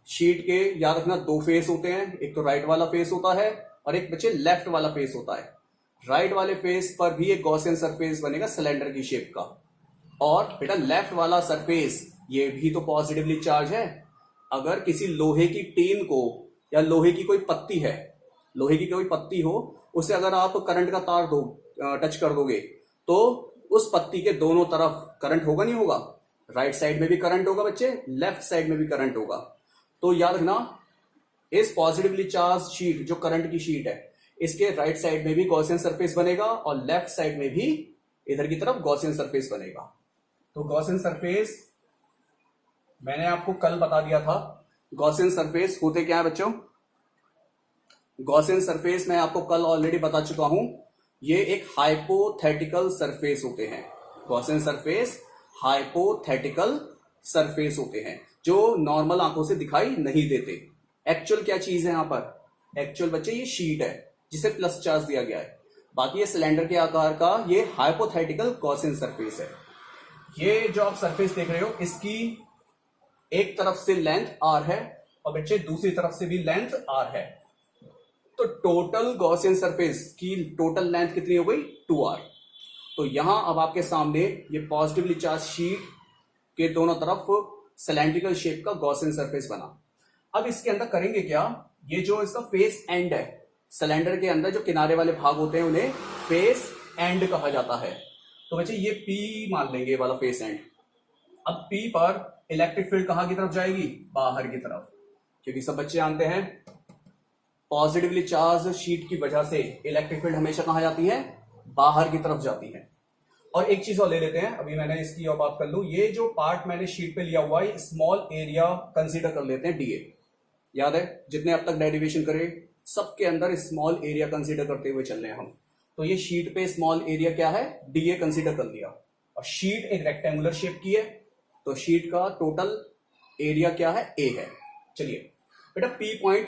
शीट के याद रखना 2 फेस होते हैं, एक तो राइट वाला फेस होता है और एक बच्चे लेफ्ट वाला फेस होता है। राइट वाले फेस पर भी एक गॉसियन सरफेस बनेगा सिलेंडर की शेप का, और बेटा लेफ्ट वाला सरफेस ये भी तो पॉजिटिवली चार्ज है। अगर किसी लोहे की टीन को या लोहे की कोई पत्ती है, लोहे की कोई पत्ती हो, उसे अगर आप करंट का तार दो टच कर दोगे तो उस पत्ती के दोनों तरफ करंट होगा नहीं होगा? राइट साइड में भी करंट होगा बच्चे, लेफ्ट साइड में भी करंट होगा। तो याद रखना इस पॉजिटिवली चार्ज शीट जो करंट की शीट है, इसके राइट साइड में भी गॉसियन सरफेस बनेगा और लेफ्ट साइड में भी इधर की तरफ गॉसियन सरफेस बनेगा। तो गॉसियन सरफेस मैंने आपको कल बता दिया था। गॉसियन सरफेस होते क्या है बच्चों? गॉसियन सरफेस मैं आपको कल ऑलरेडी बता चुका हूं, ये एक हाइपोथेटिकल सरफेस होते हैं। गॉसियन सरफेस हाइपोथेटिकल सरफेस होते हैं जो नॉर्मल आंखों से दिखाई नहीं देते। एक्चुअल क्या चीज है यहां पर? एक्चुअल बच्चे ये शीट है जिसे प्लस चार्ज दिया गया है। बाकी ये सिलेंडर के आकार का ये हाइपोथेटिकल गॉसियन सरफेस है। ये जो आप सरफेस देख रहे हो इसकी एक तरफ से लेंथ r है और बच्चे दूसरी तरफ से भी लेंथ r है। तो टोटल गॉसियन सरफेस की टोटल लेंथ कितनी हो गई? 2r। तो यहां अब आपके सामने ये पॉजिटिवली चार्ज शीट के दोनों तरफ सिलेंड्रिकल शेप का गॉसियन सरफेस बना। अब इसके अंदर करेंगे क्या? ये जो इसका फेस एंड है, सिलेंडर के अंदर जो किनारे वाले भाग होते हैं उन्हें फेस एंड कहा जाता है। तो बच्चे ये P मान लेंगे वाला फेस एंड। अब P पर इलेक्ट्रिक फील्ड कहां की तरफ जाएगी? बाहर की तरफ, क्योंकि सब बच्चे जानते हैं पॉजिटिवली चार्ज शीट की वजह से इलेक्ट्रिक फील्ड हमेशा कहां जाती है? बाहर की तरफ जाती है। और एक चीज और ले लेते हैं, अभी मैंने इसकी और बात कर लूं। ये जो पार्ट मैंने शीट पे लिया हुआ है स्मॉल एरिया कंसीडर कर लेते हैं, DA। याद है जितने अब तक डेरिवेशन करे सबके अंदर स्मॉल एरिया कंसीडर करते हुए चल रहे हैं हम। तो ये शीट पे स्मॉल एरिया क्या है? DA कंसीडर कर लिया। और शीट एक रेक्टेंगुलर शेप की है तो शीट का टोटल एरिया क्या है? A है। चलिए बेटा P पॉइंट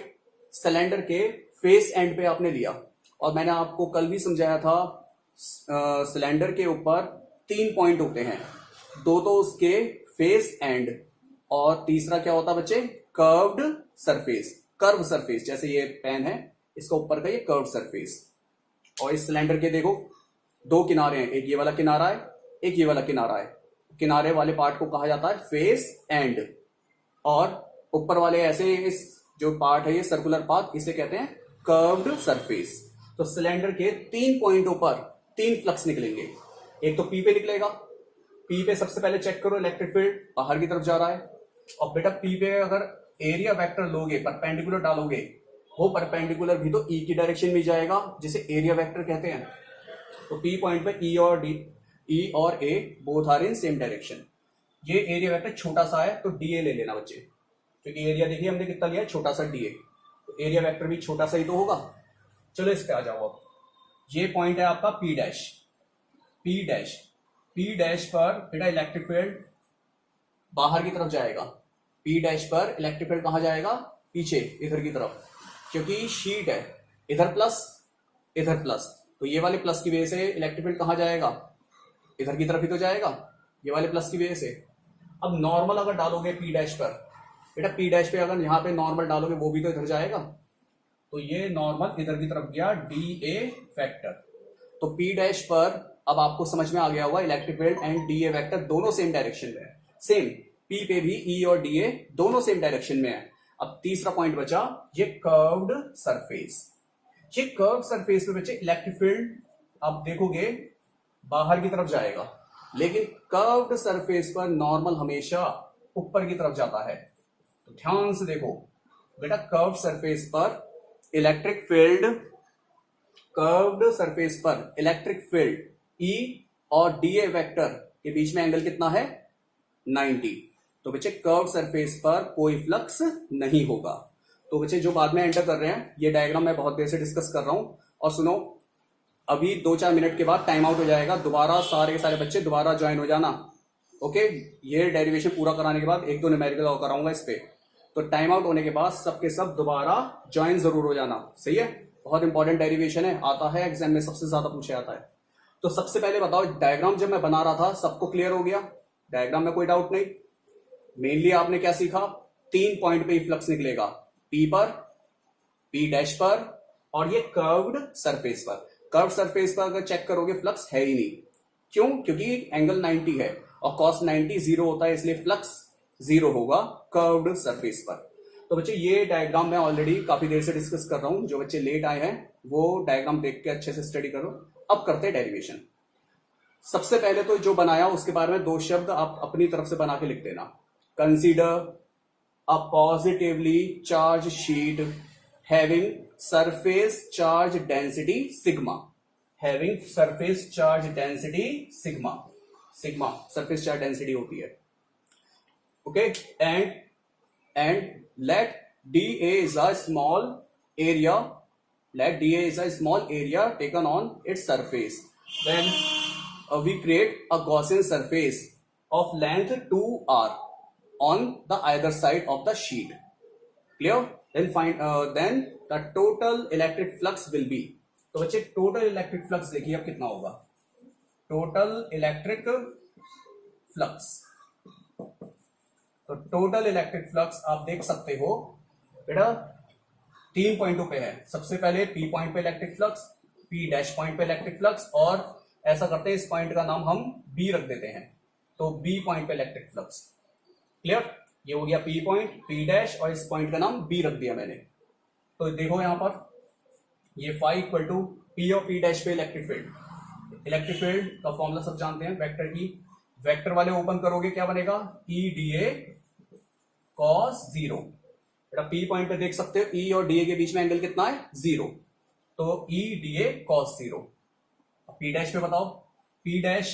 सिलेंडर के फेस एंड पे आपने लिया, और मैंने आपको कल भी समझाया था सिलेंडर के ऊपर 3 पॉइंट होते हैं, 2 तो उसके फेस एंड और तीसरा क्या होता है बच्चे? Curved surface, curve surface. जैसे ये पेन है इसका ऊपर का ये कर्व सरफेस। और इस सिलेंडर के देखो 2 किनारे हैं, एक ये वाला किनारा है एक ये वाला किनारा है। किनारे वाले पार्ट को कहा जाता है फेस एंड, और ऊपर वाले ऐसे इस जो पार्ट है ये सर्कुलर पार्ट, इसे कहते हैं कर्व्ड सरफेस। तो सिलेंडर के 3 पॉइंटों पर 3 फ्लक्स निकलेंगे। एक तो P पे निकलेगा, P पे सबसे पहले चेक करो इलेक्ट्रिक फील्ड बाहर की तरफ जा रहा है। और बेटा P पे अगर एरिया वेक्टर लोगे, परपेंडिकुलर डालोगे, वो परपेंडिकुलर भी तो E की डायरेक्शन में जाएगा जिसे एरिया वेक्टर कहते हैं। तो P पॉइंट पे E और ई और A both are in same direction. ये एरिया वेक्टर छोटा सा है तो डीए ले लेना बच्चे, क्योंकि एरिया देखिए हमने कितना लिया है, छोटा सा डीए, तो एरिया वेक्टर भी छोटा सा ही तो होगा। चलो इस पे आ जाओ। अब ये पॉइंट है आपका P dash, P dash, P dash पर बेटा इलेक्ट्रिक फील्ड बाहर की तरफ जाएगा। पी डैश पर इलेक्ट्रिक फील्ड कहां जाएगा, पीछे इधर की तरफ, क्योंकि शीट है, इधर प्लस इधर प्लस, तो ये वाले प्लस की वजह से इलेक्ट्रिक फील्ड कहां जाएगा, इधर की तरफ ही तो जाएगा, ये वाले प्लस की वजह से। अब नॉर्मल अगर डालोगे पी डैश पर, बेटा पी डैश पे अगर यहाँ पे नॉर्मल डालोगे वो भी तो इधर जाएगा, तो ये नॉर्मल इधर की तरफ गया, डी ए वेक्टर। तो पी डैश पर अब आपको समझ में आ गया होगा electric field and D A vector दोनों सेम डायरेक्शन में है। सेम पी पे भी ई और डी ए दोनों सेम डायरेक्शन में है। अब तीसरा पॉइंट बचा ये कर्व्ड सरफेस। ये कर्व्ड सरफेस पे बचे इलेक्ट्रिक फील्ड आप देखोगे बाहर की तरफ जाएगा, लेकिन कर्व्ड सरफेस पर नॉर्मल हमेशा ऊपर की तरफ जाता है। तो ध्यान से देखो बेटा, कर्व्ड सरफेस पर इलेक्ट्रिक फील्ड, कर्व्ड सरफेस पर इलेक्ट्रिक फील्ड ई और डी ए वेक्टर के बीच में एंगल कितना है, 90। तो बच्चे कर्व्ड सरफेस पर कोई फ्लक्स नहीं होगा। तो बच्चे जो बाद में एंटर कर रहे हैं, ये डायग्राम मैं बहुत देर से डिस्कस कर रहा हूं, और सुनो अभी 2-4 मिनट के बाद टाइम आउट हो जाएगा, दोबारा सारे के सारे बच्चे दोबारा ज्वाइन हो जाना। ओके, ये डेरिवेशन पूरा कराने के बाद 1-2 न्यूमेरिकल कराऊंगा इस पे, तो टाइम आउट होने के बाद सबके सब दोबारा ज्वाइन जरूर हो जाना, सही है। बहुत इंपॉर्टेंट डेरिवेशन है, आता है एग्जाम में, सबसे ज्यादा पूछे आता है। तो सबसे पहले बताओ, डायग्राम जब मैं बना रहा था सबको क्लियर हो गया, डायग्राम में कोई डाउट नहीं। मेनली आपने क्या सीखा, 3 पॉइंट पे ही फ्लक्स निकलेगा, पी पर, पी डैश पर, और ये कर्व्ड सरफेस पर। कर्व्ड सरफेस पर अगर चेक करोगे फ्लक्स है ही नहीं, क्यों, क्योंकि एंगल 90 है और cos 90 0 होता है, इसलिए फ्लक्स 0 होगा कर्व्ड सरफेस पर। तो बच्चे ये डायग्राम मैं ऑलरेडी काफी देर से डिस्कस कर रहा हूं, जो बच्चे लेट आए हैं वो डायग्राम देख के अच्छे से स्टडी करो। अब करते हैं डेरिवेशन। सबसे पहले तो जो बनाया उसके बारे में 2 शब्द आप अपनी तरफ से बना के लिख देना। Consider a positively charge sheet having surface charge density sigma, having surface charge density sigma, sigma surface charge density होती है। Okay, and let dA is a small area, let dA is a small area taken on its surface, then we create a Gaussian surface of length 2r on the either side of the sheet. Clear? Then find then the total electric flux will be, तो बच्चे total electric flux देखिए अब कितना होगा, total electric flux. तो total electric flux आप देख सकते हो बेटा 3 पॉइंटों पे है। सबसे पहले पी पॉइंट पे electric flux, P dash point पे इलेक्ट्रिक फ्लक्स, और ऐसा करते हैं इस पॉइंट का नाम हम बी रख देते हैं, तो बी पॉइंट पे इलेक्ट्रिक फ्लक्स। क्लियर? ये हो गया पी पॉइंट, पी डैश, और इस पॉइंट का नाम बी रख दिया मैंने। तो देखो यहां पर ये फाई इक्वल टू पी और पी डैश पे इलेक्ट्रिक फील्ड। इलेक्ट्रिक फील्ड का फॉर्मूला सब जानते हैं, वेक्टर की, वेक्टर वाले ओपन करोगे क्या बनेगा, ई डी ए कॉस 0। बेटा पी पॉइंट पे देख सकते हो ई और डी ए के बीच में एंगल कितना है, 0, तो E D A cos 0। P dash पे बताओ, पी डैश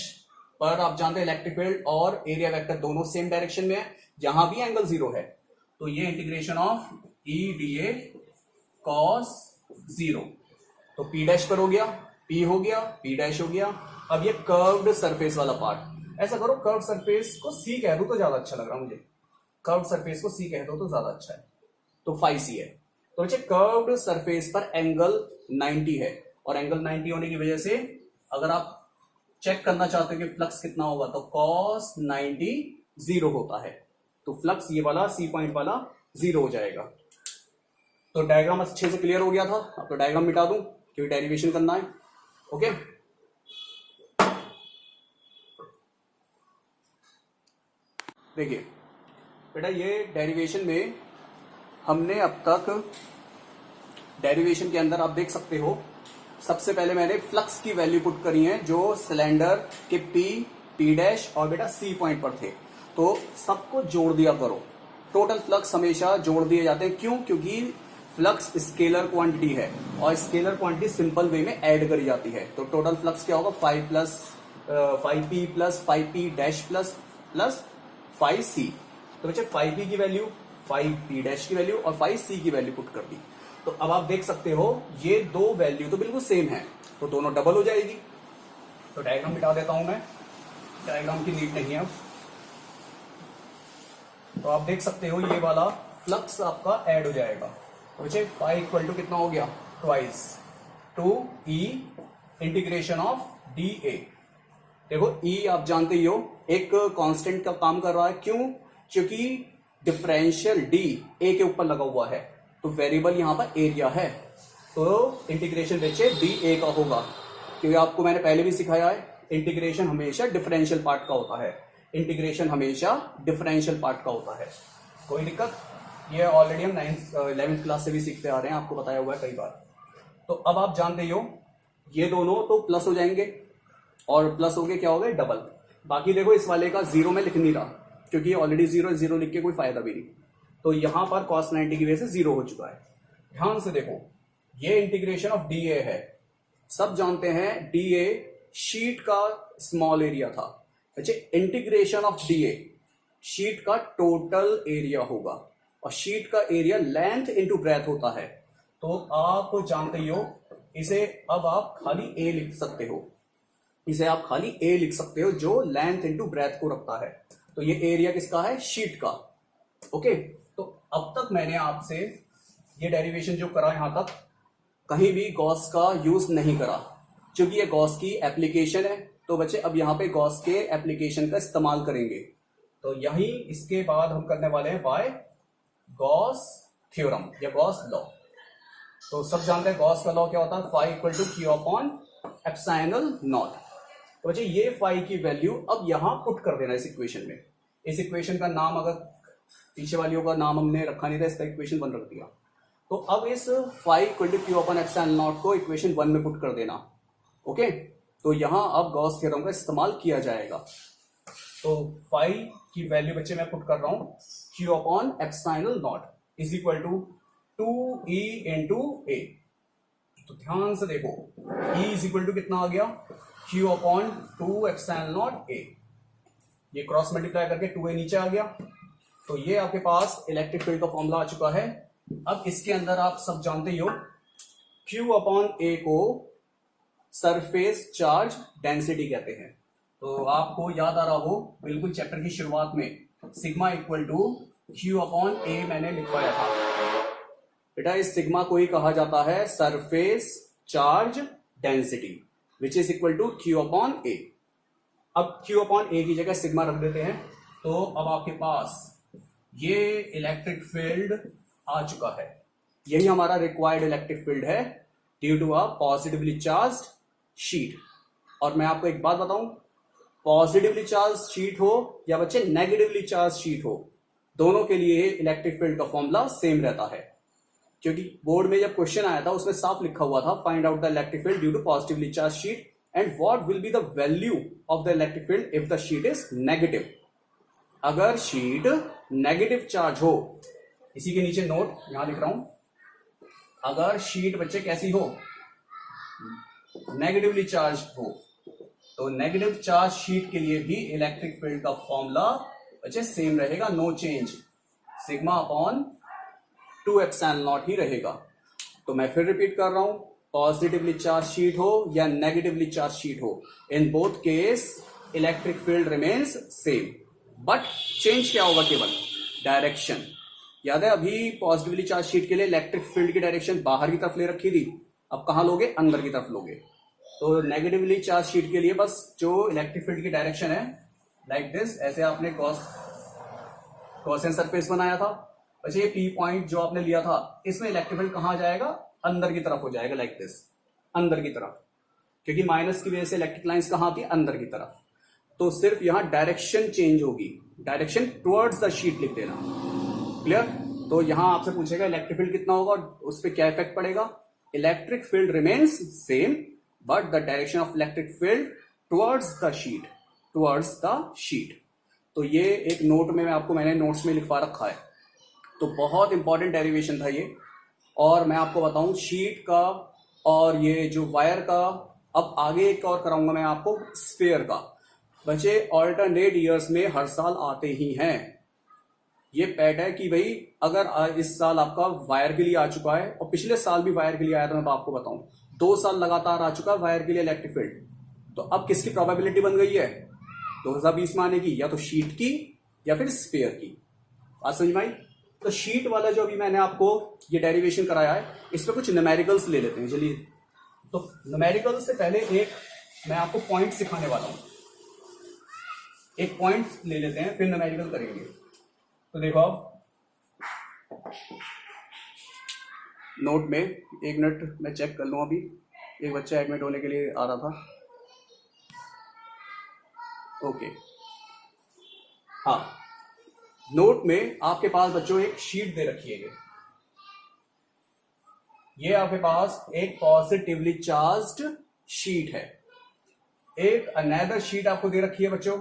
पर आप जानते हैं इलेक्ट्रिक फील्ड और एरिया वेक्टर दोनों सेम डायरेक्शन में है, जहां भी एंगल 0 है, तो ये integration of E D A cos 0। तो पी डैश पर हो गया, पी हो गया, पी डैश हो गया। अब ये कर्व्ड सरफेस वाला पार्ट, ऐसा करो कर्व्ड सरफेस को सी कह दो तो ज्यादा अच्छा लग रहा मुझे, कर्व्ड सरफेस को सी कह दो तो ज्यादा अच्छा है, तो फाई सी है। तो बच्चे कर्व्ड सरफेस पर एंगल 90 है, और एंगल 90 होने की वजह से अगर आप चेक करना चाहते हो कि फ्लक्स कितना होगा, तो cos 90 0 होता है, तो फ्लक्स ये वाला सी पॉइंट वाला 0 हो जाएगा। तो डायग्राम अच्छे से क्लियर हो गया था। अब तो डायग्राम मिटा दूं क्योंकि डेरिवेशन करना है। ओके, देखिए बेटा ये डेरिवेशन में हमने अब तक डेरिवेशन के अंदर आप देख सकते हो, सबसे पहले मैंने फ्लक्स की वैल्यू पुट करी है जो सिलेंडर के पी डैश और बेटा सी पॉइंट पर थे, तो सबको जोड़ दिया करो। टोटल फ्लक्स हमेशा जोड़ दिए जाते हैं, क्यों, क्योंकि फ्लक्स स्केलर क्वांटिटी है और स्केलर क्वांटिटी सिंपल वे में ऐड करी जाती है। तो टोटल फ्लक्स क्या होगा, 5 + 5p plus 5p dash plus plus 5c। तो बच्चे 5p की वैल्यू, 5p डैश की वैल्यू और 5c की वैल्यू पुट कर दी। तो अब आप देख सकते हो ये दो वैल्यू तो बिल्कुल सेम है, तो दोनों डबल हो जाएगी। तो डायग्राम मिटा देता हूं मैं, डायग्राम की नीड नहीं है अब। तो आप देख सकते हो ये वाला फ्लक्स आपका ऐड हो जाएगा। तो बच्चे फाई इक्वल टू कितना हो गया, twice 2e integration of dA। देखो E आप जानते ही हो एक कांस्टेंट का काम कर रहा है, क्यों? क्योंकि डिफरेंशियल D A के ऊपर लगा हुआ है, तो वेरिएबल यहां पर एरिया है, तो इंटीग्रेशन बच्चे dA का होगा। क्योंकि आपको मैंने पहले भी सिखाया है इंटीग्रेशन हमेशा डिफरेंशियल पार्ट का होता है, इंटीग्रेशन हमेशा डिफरेंशियल पार्ट का होता है। कोई दिक्कत? ये ऑलरेडी हम 11th क्लास से भी सीखते आ रहे हैं, आपको बताया हुआ है कई बार। तो अब आप जानते ही हो ये दोनों तो प्लस हो जाएंगे और प्लस हो गए क्या हो गए, डबल। बाकी देखो इस वाले का जीरो में लिख नहीं रहा, क्योंकि ऑलरेडी जीरो जीरो लिख के कोई फायदा भी नहीं। तो यहां पर cos 90 की वजह से जीरो हो चुका है। ध्यान से देखो ये इंटीग्रेशन ऑफ dA है, सब जानते हैं dA शीट का स्मॉल एरिया था। अच्छा, इंटीग्रेशन ऑफ dA शीट का टोटल एरिया होगा, और शीट का एरिया लेंथ इनटू ब्रेथ होता है। तो आप जानते ही हो इसे अब आप खाली A लिख सकते हो, इसे आप खाली A लिख सकते हो जो लेंथ इनटू ब्रेथ को रखता है। तो ये एरिया किसका है, शीट का। ओके, तो अब तक मैंने आपसे ये डेरिवेशन जो करा यहां तक कहीं भी गॉस का यूज नहीं करा, क्योंकि ये गॉस की एप्लीकेशन है। तो बच्चे अब यहाँ पे गॉस के एप्लीकेशन का इस्तेमाल करेंगे। तो यही इसके बाद हम करने वाले हैं बाय गॉस थ्योरम या गॉस लॉ। तो सब जानते हैं गॉस का लॉ क्या होता है, phi equal to q upon epsilon naught. तो बच्चे ये फाई की वैल्यू अब यहां पुट कर देना इस इक्वेशन में। इस इक्वेशन का नाम, अगर पीछे वालियों का नाम हमने रखा नहीं था, इसका इक्वेशन 1 रख दिया। तो अब इस phi equal to q upon epsilon naught को इक्वेशन 1 में पुट कर देना। ओके, तो यहां अब गॉस थ्योरम का इस्तेमाल किया जाएगा। तो फाई की वैल्यू बच्चे मैं पुट कर रहा हूं, q upon epsilon naught is equal to 2e into A. तो ध्यान से देखो E इज इक्वल टू कितना आ गया, Q upon 2 epsilon not A। ये क्रॉस मल्टीप्लाई करके 2a नीचे आ गया। तो ये आपके पास इलेक्ट्रिक फील्ड का फॉर्मूला आ चुका है। अब इसके अंदर आप सब जानते ही हो Q अपॉन A को सरफेस चार्ज डेंसिटी कहते हैं। तो आपको याद आ रहा हो बिल्कुल चैप्टर की शुरुआत में sigma equal to Q upon A मैंने लिखवाया था। बेटा इस सिग्मा को ही कहा जाता है surface charge density which is equal to Q upon A। अब Q अपॉन A की जगह सिग्मा रख देते हैं। तो अब आपके पास ये इलेक्ट्रिक फील्ड आ चुका है, यही हमारा रिक्वायर्ड इलेक्ट्रिक फील्ड है due to a positively charged sheet. और मैं आपको एक बात बताऊं, पॉजिटिवली चार्ज शीट हो या बच्चे नेगेटिवली चार्ज शीट हो, दोनों के लिए इलेक्ट्रिक फील्ड का फॉर्मूला सेम रहता है। क्योंकि बोर्ड में जब क्वेश्चन आया था उसमें साफ लिखा हुआ था find out the electric field due to positively charge sheet and what will be the value of the electric field if the sheet is negative. अगर शीट नेगेटिव चार्ज हो, इसी के नीचे नोट यहां लिख रहा हूं, अगर शीट बच्चे कैसी हो, नेगेटिवली चार्ज हो, तो नेगेटिव चार्ज शीट के लिए भी इलेक्ट्रिक फील्ड का फॉर्मूला बच्चे सेम रहेगा, no change, sigma upon 2 epsilon naught ही रहेगा। तो मैं फिर रिपीट कर रहा हूं, पॉजिटिवली चार्ज शीट हो या नेगेटिवली चार्ज शीट हो, in both case electric field remains same, but change क्या होगा, केवल डायरेक्शन। याद है अभी पॉजिटिवली चार्ज शीट के लिए इलेक्ट्रिक फील्ड की डायरेक्शन बाहर की तरफ ले रखी थी, अब कहां लोगे, अंदर की तरफ लोगे। तो नेगेटिवली चार्ज शीट के लिए बस जो इलेक्ट्रिक फील्ड की डायरेक्शन है लाइक दिस, ऐसे आपने गॉसियन सरफेस बनाया था, अच्छा ये पी पॉइंट जो आपने लिया था, इसमें इलेक्ट्रिक फील्ड कहां जाएगा, अंदर की तरफ हो जाएगा लाइक दिस, अंदर की तरफ, क्योंकि माइनस की वजह से इलेक्ट्रिक लाइंस कहां आती है, अंदर की तरफ। तो सिर्फ यहां डायरेक्शन चेंज होगी, डायरेक्शन टुवर्ड्स द शीट लिख देना, क्लियर। तो यहां आपसे पूछेगा इलेक्ट्रिक फील्ड कितना होगा, उस पर क्या इफेक्ट पड़ेगा, electric field remains same but the direction of electric field towards the sheet, towards the sheet. तो ये एक नोट में मैंने नोट्स में लिखवा रखा है। तो बहुत इंपॉर्टेंट डेरिवेशन था ये। और मैं आपको बताऊं शीट का और ये जो वायर का अब आगे एक और कराऊंगा मैं आपको स्फीयर का। बच्चे ऑल्टरनेट ईयर्स में हर साल आते ही हैं। ये पैट है कि भाई अगर इस साल आपका वायर के लिए आ चुका है और पिछले साल भी वायर के लिए आया था, मैं आपको बताऊं 2 साल लगातार आ चुका है वायर के लिए इलेक्ट्रिक फील्ड, तो अब किसकी प्रोबेबिलिटी बन गई है 2020 में आने की, या तो शीट की या फिर स्फीयर की। बात समझ में आई? तो शीट वाला जो अभी मैंने आपको ये डेरिवेशन कराया है, इस पर कुछ न्यूमेरिकल्स ले लेते हैं। चलिए, तो न्यूमेरिकल से पहले एक मैं आपको पॉइंट सिखाने वाला हूं। एक पॉइंट ले लेते हैं फिर न्यूमेरिकल करेंगे। तो देखो आप नोट में, 1 मिनट मैं चेक कर लूं। अभी एक बच्चा एडमिट होने के लिए आ रहा था। ओके, हाँ, नोट में आपके पास बच्चों एक शीट दे रखी है। ये आपके पास एक पॉजिटिवली चार्ज्ड शीट है। एक अनदर शीट आपको दे रखी है बच्चों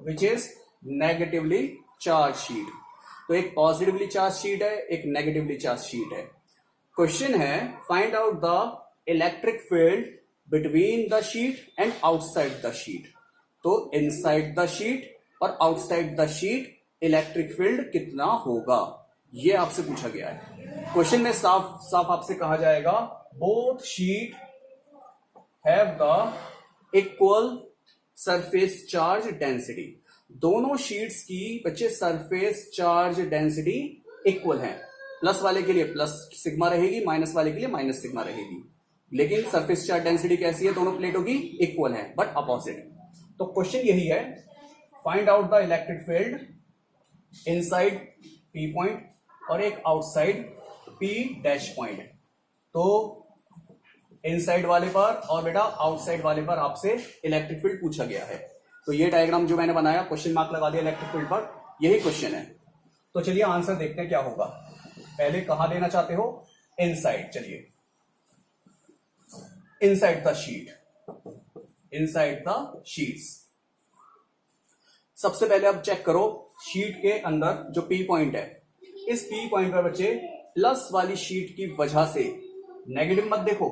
which is negatively charge sheet. तो एक पॉजिटिवली चार्ज शीट है, एक नेगेटिवली चार्ज शीट है। क्वेश्चन है find out the electric field between the sheet and outside the sheet. तो इनसाइड द शीट और outside the sheet electric field कितना होगा, ये आपसे पूछा गया है। क्वेश्चन में साफ साफ आपसे कहा जाएगा both sheet have the equal surface charge density. दोनों शीट्स की बच्चे सरफेस चार्ज डेंसिटी इक्वल है। प्लस वाले के लिए प्लस सिग्मा रहेगी, माइनस वाले के लिए माइनस सिग्मा रहेगी, लेकिन सरफेस चार्ज डेंसिटी कैसी है, दोनों प्लेटों की इक्वल है बट अपोजिट। तो क्वेश्चन यही है, find out the electric field inside P point और एक आउटसाइड पी डैश पॉइंट। तो इनसाइड वाले पर और बेटा आउटसाइड वाले पर आपसे इलेक्ट्रिक फील्ड पूछा गया है। तो ये डायग्राम जो मैंने बनाया, क्वेश्चन मार्क लगा दिया इलेक्ट्रिक फील्ड पर, यही क्वेश्चन है। तो चलिए आंसर देखते हैं क्या होगा। पहले कहां लेना चाहते हो, इनसाइड। चलिए inside the sheet, inside the sheets. सबसे पहले अब चेक करो शीट के अंदर जो पी पॉइंट है, इस पी पॉइंट पर बच्चे प्लस वाली शीट की वजह से, नेगेटिव मत देखो,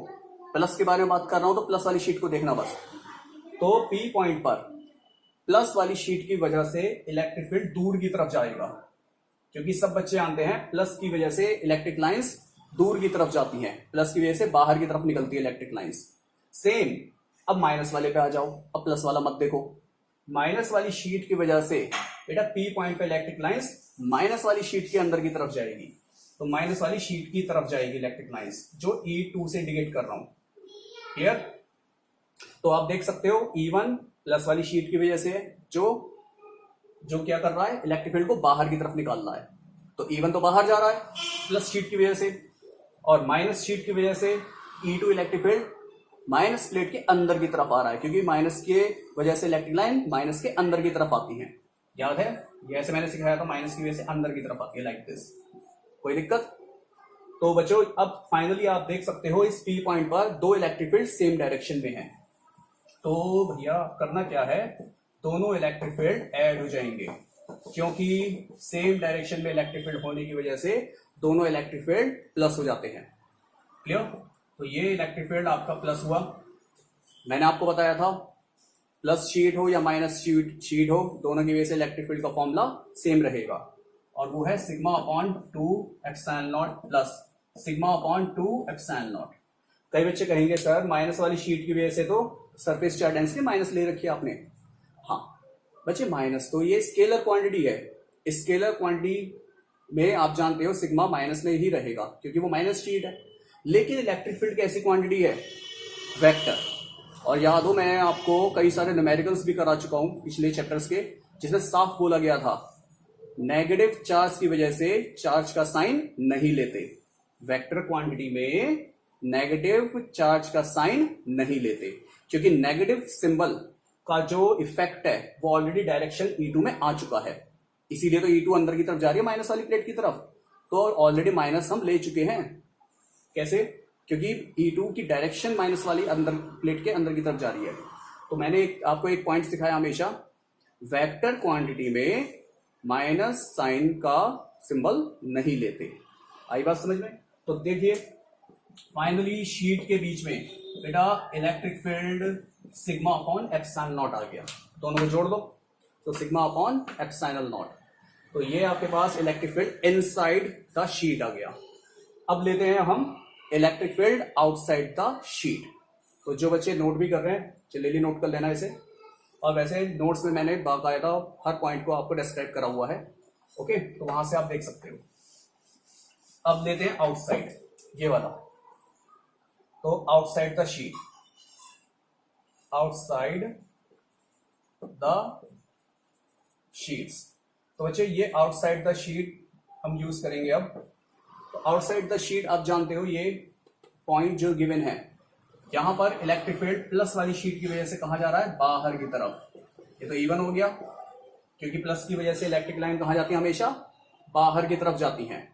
प्लस के बारे में बात कर रहा हूं तो प्लस वाली शीट को देखना बस। तो पी पॉइंट पर प्लस वाली शीट की वजह से इलेक्ट्रिक फील्ड दूर की तरफ जाएगा, क्योंकि सब बच्चे जानते हैं प्लस की वजह से इलेक्ट्रिक लाइंस दूर की तरफ जाती हैं, प्लस की वजह से बाहर की तरफ निकलती है इलेक्ट्रिक लाइंस। सेम अब माइनस वाले पे आ जाओ, अब प्लस वाला मत देखो। माइनस वाली शीट की वजह से बेटा पी पॉइंट पे इलेक्ट्रिक लाइंस माइनस वाली शीट के अंदर की तरफ जाएगी, तो माइनस वाली शीट की तरफ जाएगी इलेक्ट्रिक लाइंस, जो E2 से इंडिकेट कर रहा हूं। क्लियर? तो आप देख सकते हो E1 प्लस वाली शीट की वजह से जो क्या कर रहा है, इलेक्ट्रिक फील्ड को बाहर की तरफ निकाल रहा है। तो E1 तो बाहर जा रहा है प्लस शीट की वजह से, और माइनस शीट की वजह से E2 electric field minus plate के अंदर की तरफ आ रहा है, क्योंकि माइनस के वजह से इलेक्ट्रिक लाइन माइनस के अंदर की तरफ आती है। याद है, ये ऐसे मैंने सिखाया था, माइनस की वजह से अंदर की तरफ आती है, लाइक दिस। कोई दिक्कत? तो बच्चों अब फाइनली आप देख सकते हो इस पी पॉइंट पर दो इलेक्ट्रिक फील्ड सेम डायरेक्शन में हैं। तो भैया करना क्या है, दोनों इलेक्ट्रिक फील्ड ऐड हो जाएंगे, क्योंकि सेम डायरेक्शन में इलेक्ट्रिक फील्ड होने की वजह से दोनों इलेक्ट्रिक फील्ड प्लस हो जाते हैं। क्लियर? तो ये इलेक्ट्रिक फील्ड आपका प्लस हुआ। मैंने आपको बताया था प्लस शीट हो या माइनस शीट हो, दोनों की वजह से इलेक्ट्रिक फील्ड का फॉर्मूला सेम रहेगा, और वो है sigma upon 2 epsilon not plus sigma upon 2 epsilon not. कई बच्चे कहेंगे सर माइनस वाली शीट की वजह से तो सरफेस चार्ज डेंसिटी माइनस ले रखी है आपने। हाँ बच्चे, माइनस तो ये स्केलर क्वांटिटी है, स्केलर क्वांटिटी में आप जानते हो सिग्मा माइनस में ही रहेगा, क्योंकि वो माइनस शीट है। लेकिन इलेक्ट्रिक फील्ड कैसी क्वांटिटी है, वेक्टर। और याद हो मैं आपको कई सारे न्यूमेरिकल्स भी करा चुका हूं पिछले चैप्टर्स के, जिसमें साफ बोला गया था नेगेटिव चार्ज की वजह से चार्ज का साइन नहीं लेते, वेक्टर क्वांटिटी में नेगेटिव चार्ज का साइन नहीं लेते, क्योंकि नेगेटिव सिंबल का जो इफेक्ट है वो ऑलरेडी डायरेक्शन E2 में आ चुका है, इसीलिए तो E2 अंदर की तरफ जा रही है माइनस वाली प्लेट की तरफ। तो ऑलरेडी माइनस हम ले चुके हैं। कैसे? क्योंकि E2 की डायरेक्शन माइनस वाली अंदर प्लेट के अंदर की तरफ जा रही है। तो मैंने आपको एक पॉइंट सिखाया हमेशा, वेक्टर क्वांटिटी में माइनस साइन का सिंबल नहीं लेते। आई बात समझ में? तो देखिए फाइनली शीट के बीच में बेटा electric field sigma upon epsilon naught आ गया, दोनों को जोड़ दो तो सिग्मा अपॉन एप्सिलॉन नॉट। तो ये आपके पास electric field inside the sheet आ गया। अब लेते हैं हम electric field outside the sheet. तो जो बच्चे नोट भी कर रहे हैं जल्दी नोट कर लेना इसे, और वैसे नोट्स में मैंने बाकायदा हर पॉइंट को आपको डिस्क्राइब करा हुआ है, ओके, तो वहां से आप देख सकते हो। अब लेते हैं आउटसाइड, ये वाला। तो outside the sheet, outside the sheets. तो बच्चे ये आउटसाइड द शीट हम यूज करेंगे अब। तो आउटसाइड द शीट आप जानते हो ये पॉइंट जो गिवन है, यहां पर इलेक्ट्रिक फील्ड प्लस वाली शीट की वजह से कहां जा रहा है, बाहर की तरफ। ये तो इवन हो गया क्योंकि प्लस की वजह से इलेक्ट्रिक लाइन कहां जाती है, हमेशा बाहर की तरफ जाती हैं।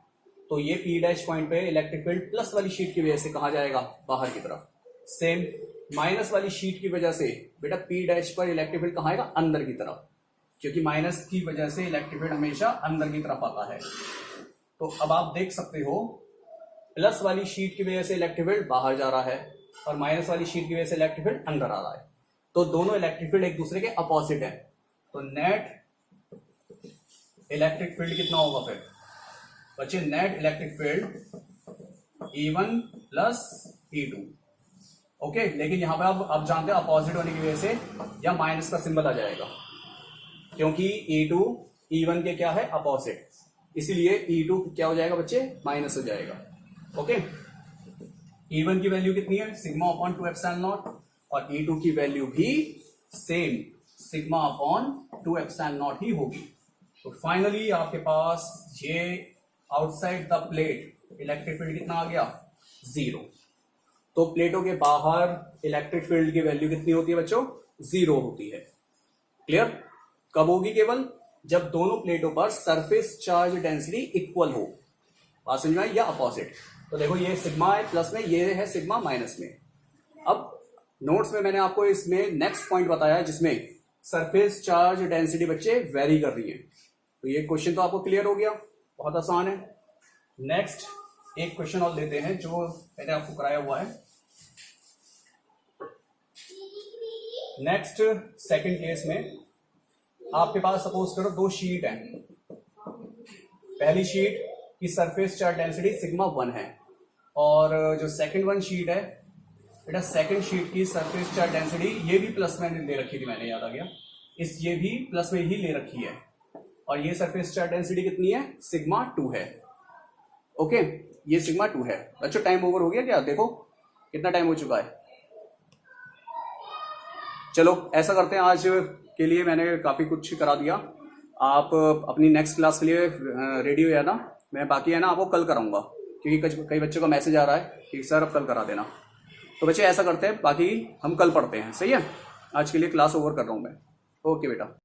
तो ये पी डैश पॉइंट पे इलेक्ट्रिक फील्ड प्लस वाली शीट की वजह से कहां जाएगा, बाहर की तरफ। सेम माइनस वाली शीट की वजह से बेटा पी डैश पर इलेक्ट्रिक फील्ड कहां आएगा, अंदर की तरफ, क्योंकि माइनस की वजह से इलेक्ट्रिक फील्ड हमेशा अंदर की तरफ आता है। तो अब आप देख सकते हो प्लस वाली शीट की वजह से इलेक्ट्रिक फील्ड बाहर जा रहा है और माइनस वाली शीट की वजह से इलेक्ट्रिक फील्ड अंदर आ रहा है। तो दोनों इलेक्ट्रिक फील्ड एक दूसरे के अपोजिट है। तो नेट इलेक्ट्रिक फील्ड कितना होगा फिर बच्चे, net electric field E1 plus E2, okay. लेकिन यहां पर आप जानते हो अपोजिट होने की वजह से या माइनस का सिंबल आ जाएगा, क्योंकि E2 E1 के क्या है, अपोजिट, इसीलिए E2 क्या हो जाएगा बच्चे, माइनस हो जाएगा, ओके। E1 की वैल्यू कितनी है, सिग्मा अपॉन 2 एप्सिलॉन नॉट, और E2 की वैल्यू भी same sigma upon 2 epsilon naught ही होगी। तो फाइनली आपके पास ये outside the plate electric field कितना आ गया, 0। तो प्लेटों के बाहर इलेक्ट्रिक फील्ड की वैल्यू कितनी होती है बच्चों, 0 होती है। क्लियर? कब होगी, केवल जब दोनों प्लेटों पर सरफेस चार्ज डेंसिटी इक्वल हो। बात समझ में आई, या अपोजिट। तो देखो ये सिग्मा है प्लस में, ये है सिग्मा माइनस में। अब नोट्स में मैंने आपको इसमें नेक्स्ट पॉइंट बताया जिसमें सरफेस चार्ज डेंसिटी बच्चे वेरी कर रही है। तो ये क्वेश्चन तो आपको क्लियर हो गया, बहुत आसान है। नेक्स्ट एक क्वेश्चन और लेते हैं जो मैंने आपको कराया हुआ है। नेक्स्ट सेकंड केस में आपके पास सपोज करो 2 शीट हैं। पहली शीट की सरफेस चार्ज डेंसिटी सिग्मा 1 है, और जो सेकंड वन शीट है बेटा, सेकंड शीट की सरफेस चार्ज डेंसिटी ये भी प्लस में ले रखी थी मैंने, याद आ गया, ये भी प्लस में ही ले रखी है, और ये सरफेस चार्ज डेंसिटी कितनी है, सिग्मा 2 है, ओके। ये सिग्मा 2 है। अच्छा टाइम ओवर हो गया क्या, देखो कितना टाइम हो चुका है। चलो ऐसा करते हैं, आज के लिए मैंने काफी कुछ करा दिया। आप अपनी नेक्स्ट क्लास के लिए रेडी हो जाना। मैं बाकी है ना आपको कल कराऊंगा, क्योंकि कई बच्चों का मैसेज आ रहा है कि सर अब कल करा देना। तो बच्चे ऐसा करते हैं, बाकी हम कल पढ़ते हैं, सही है। आज के लिए क्लास ओवर कर रहा हूं मैं, ओके बेटा।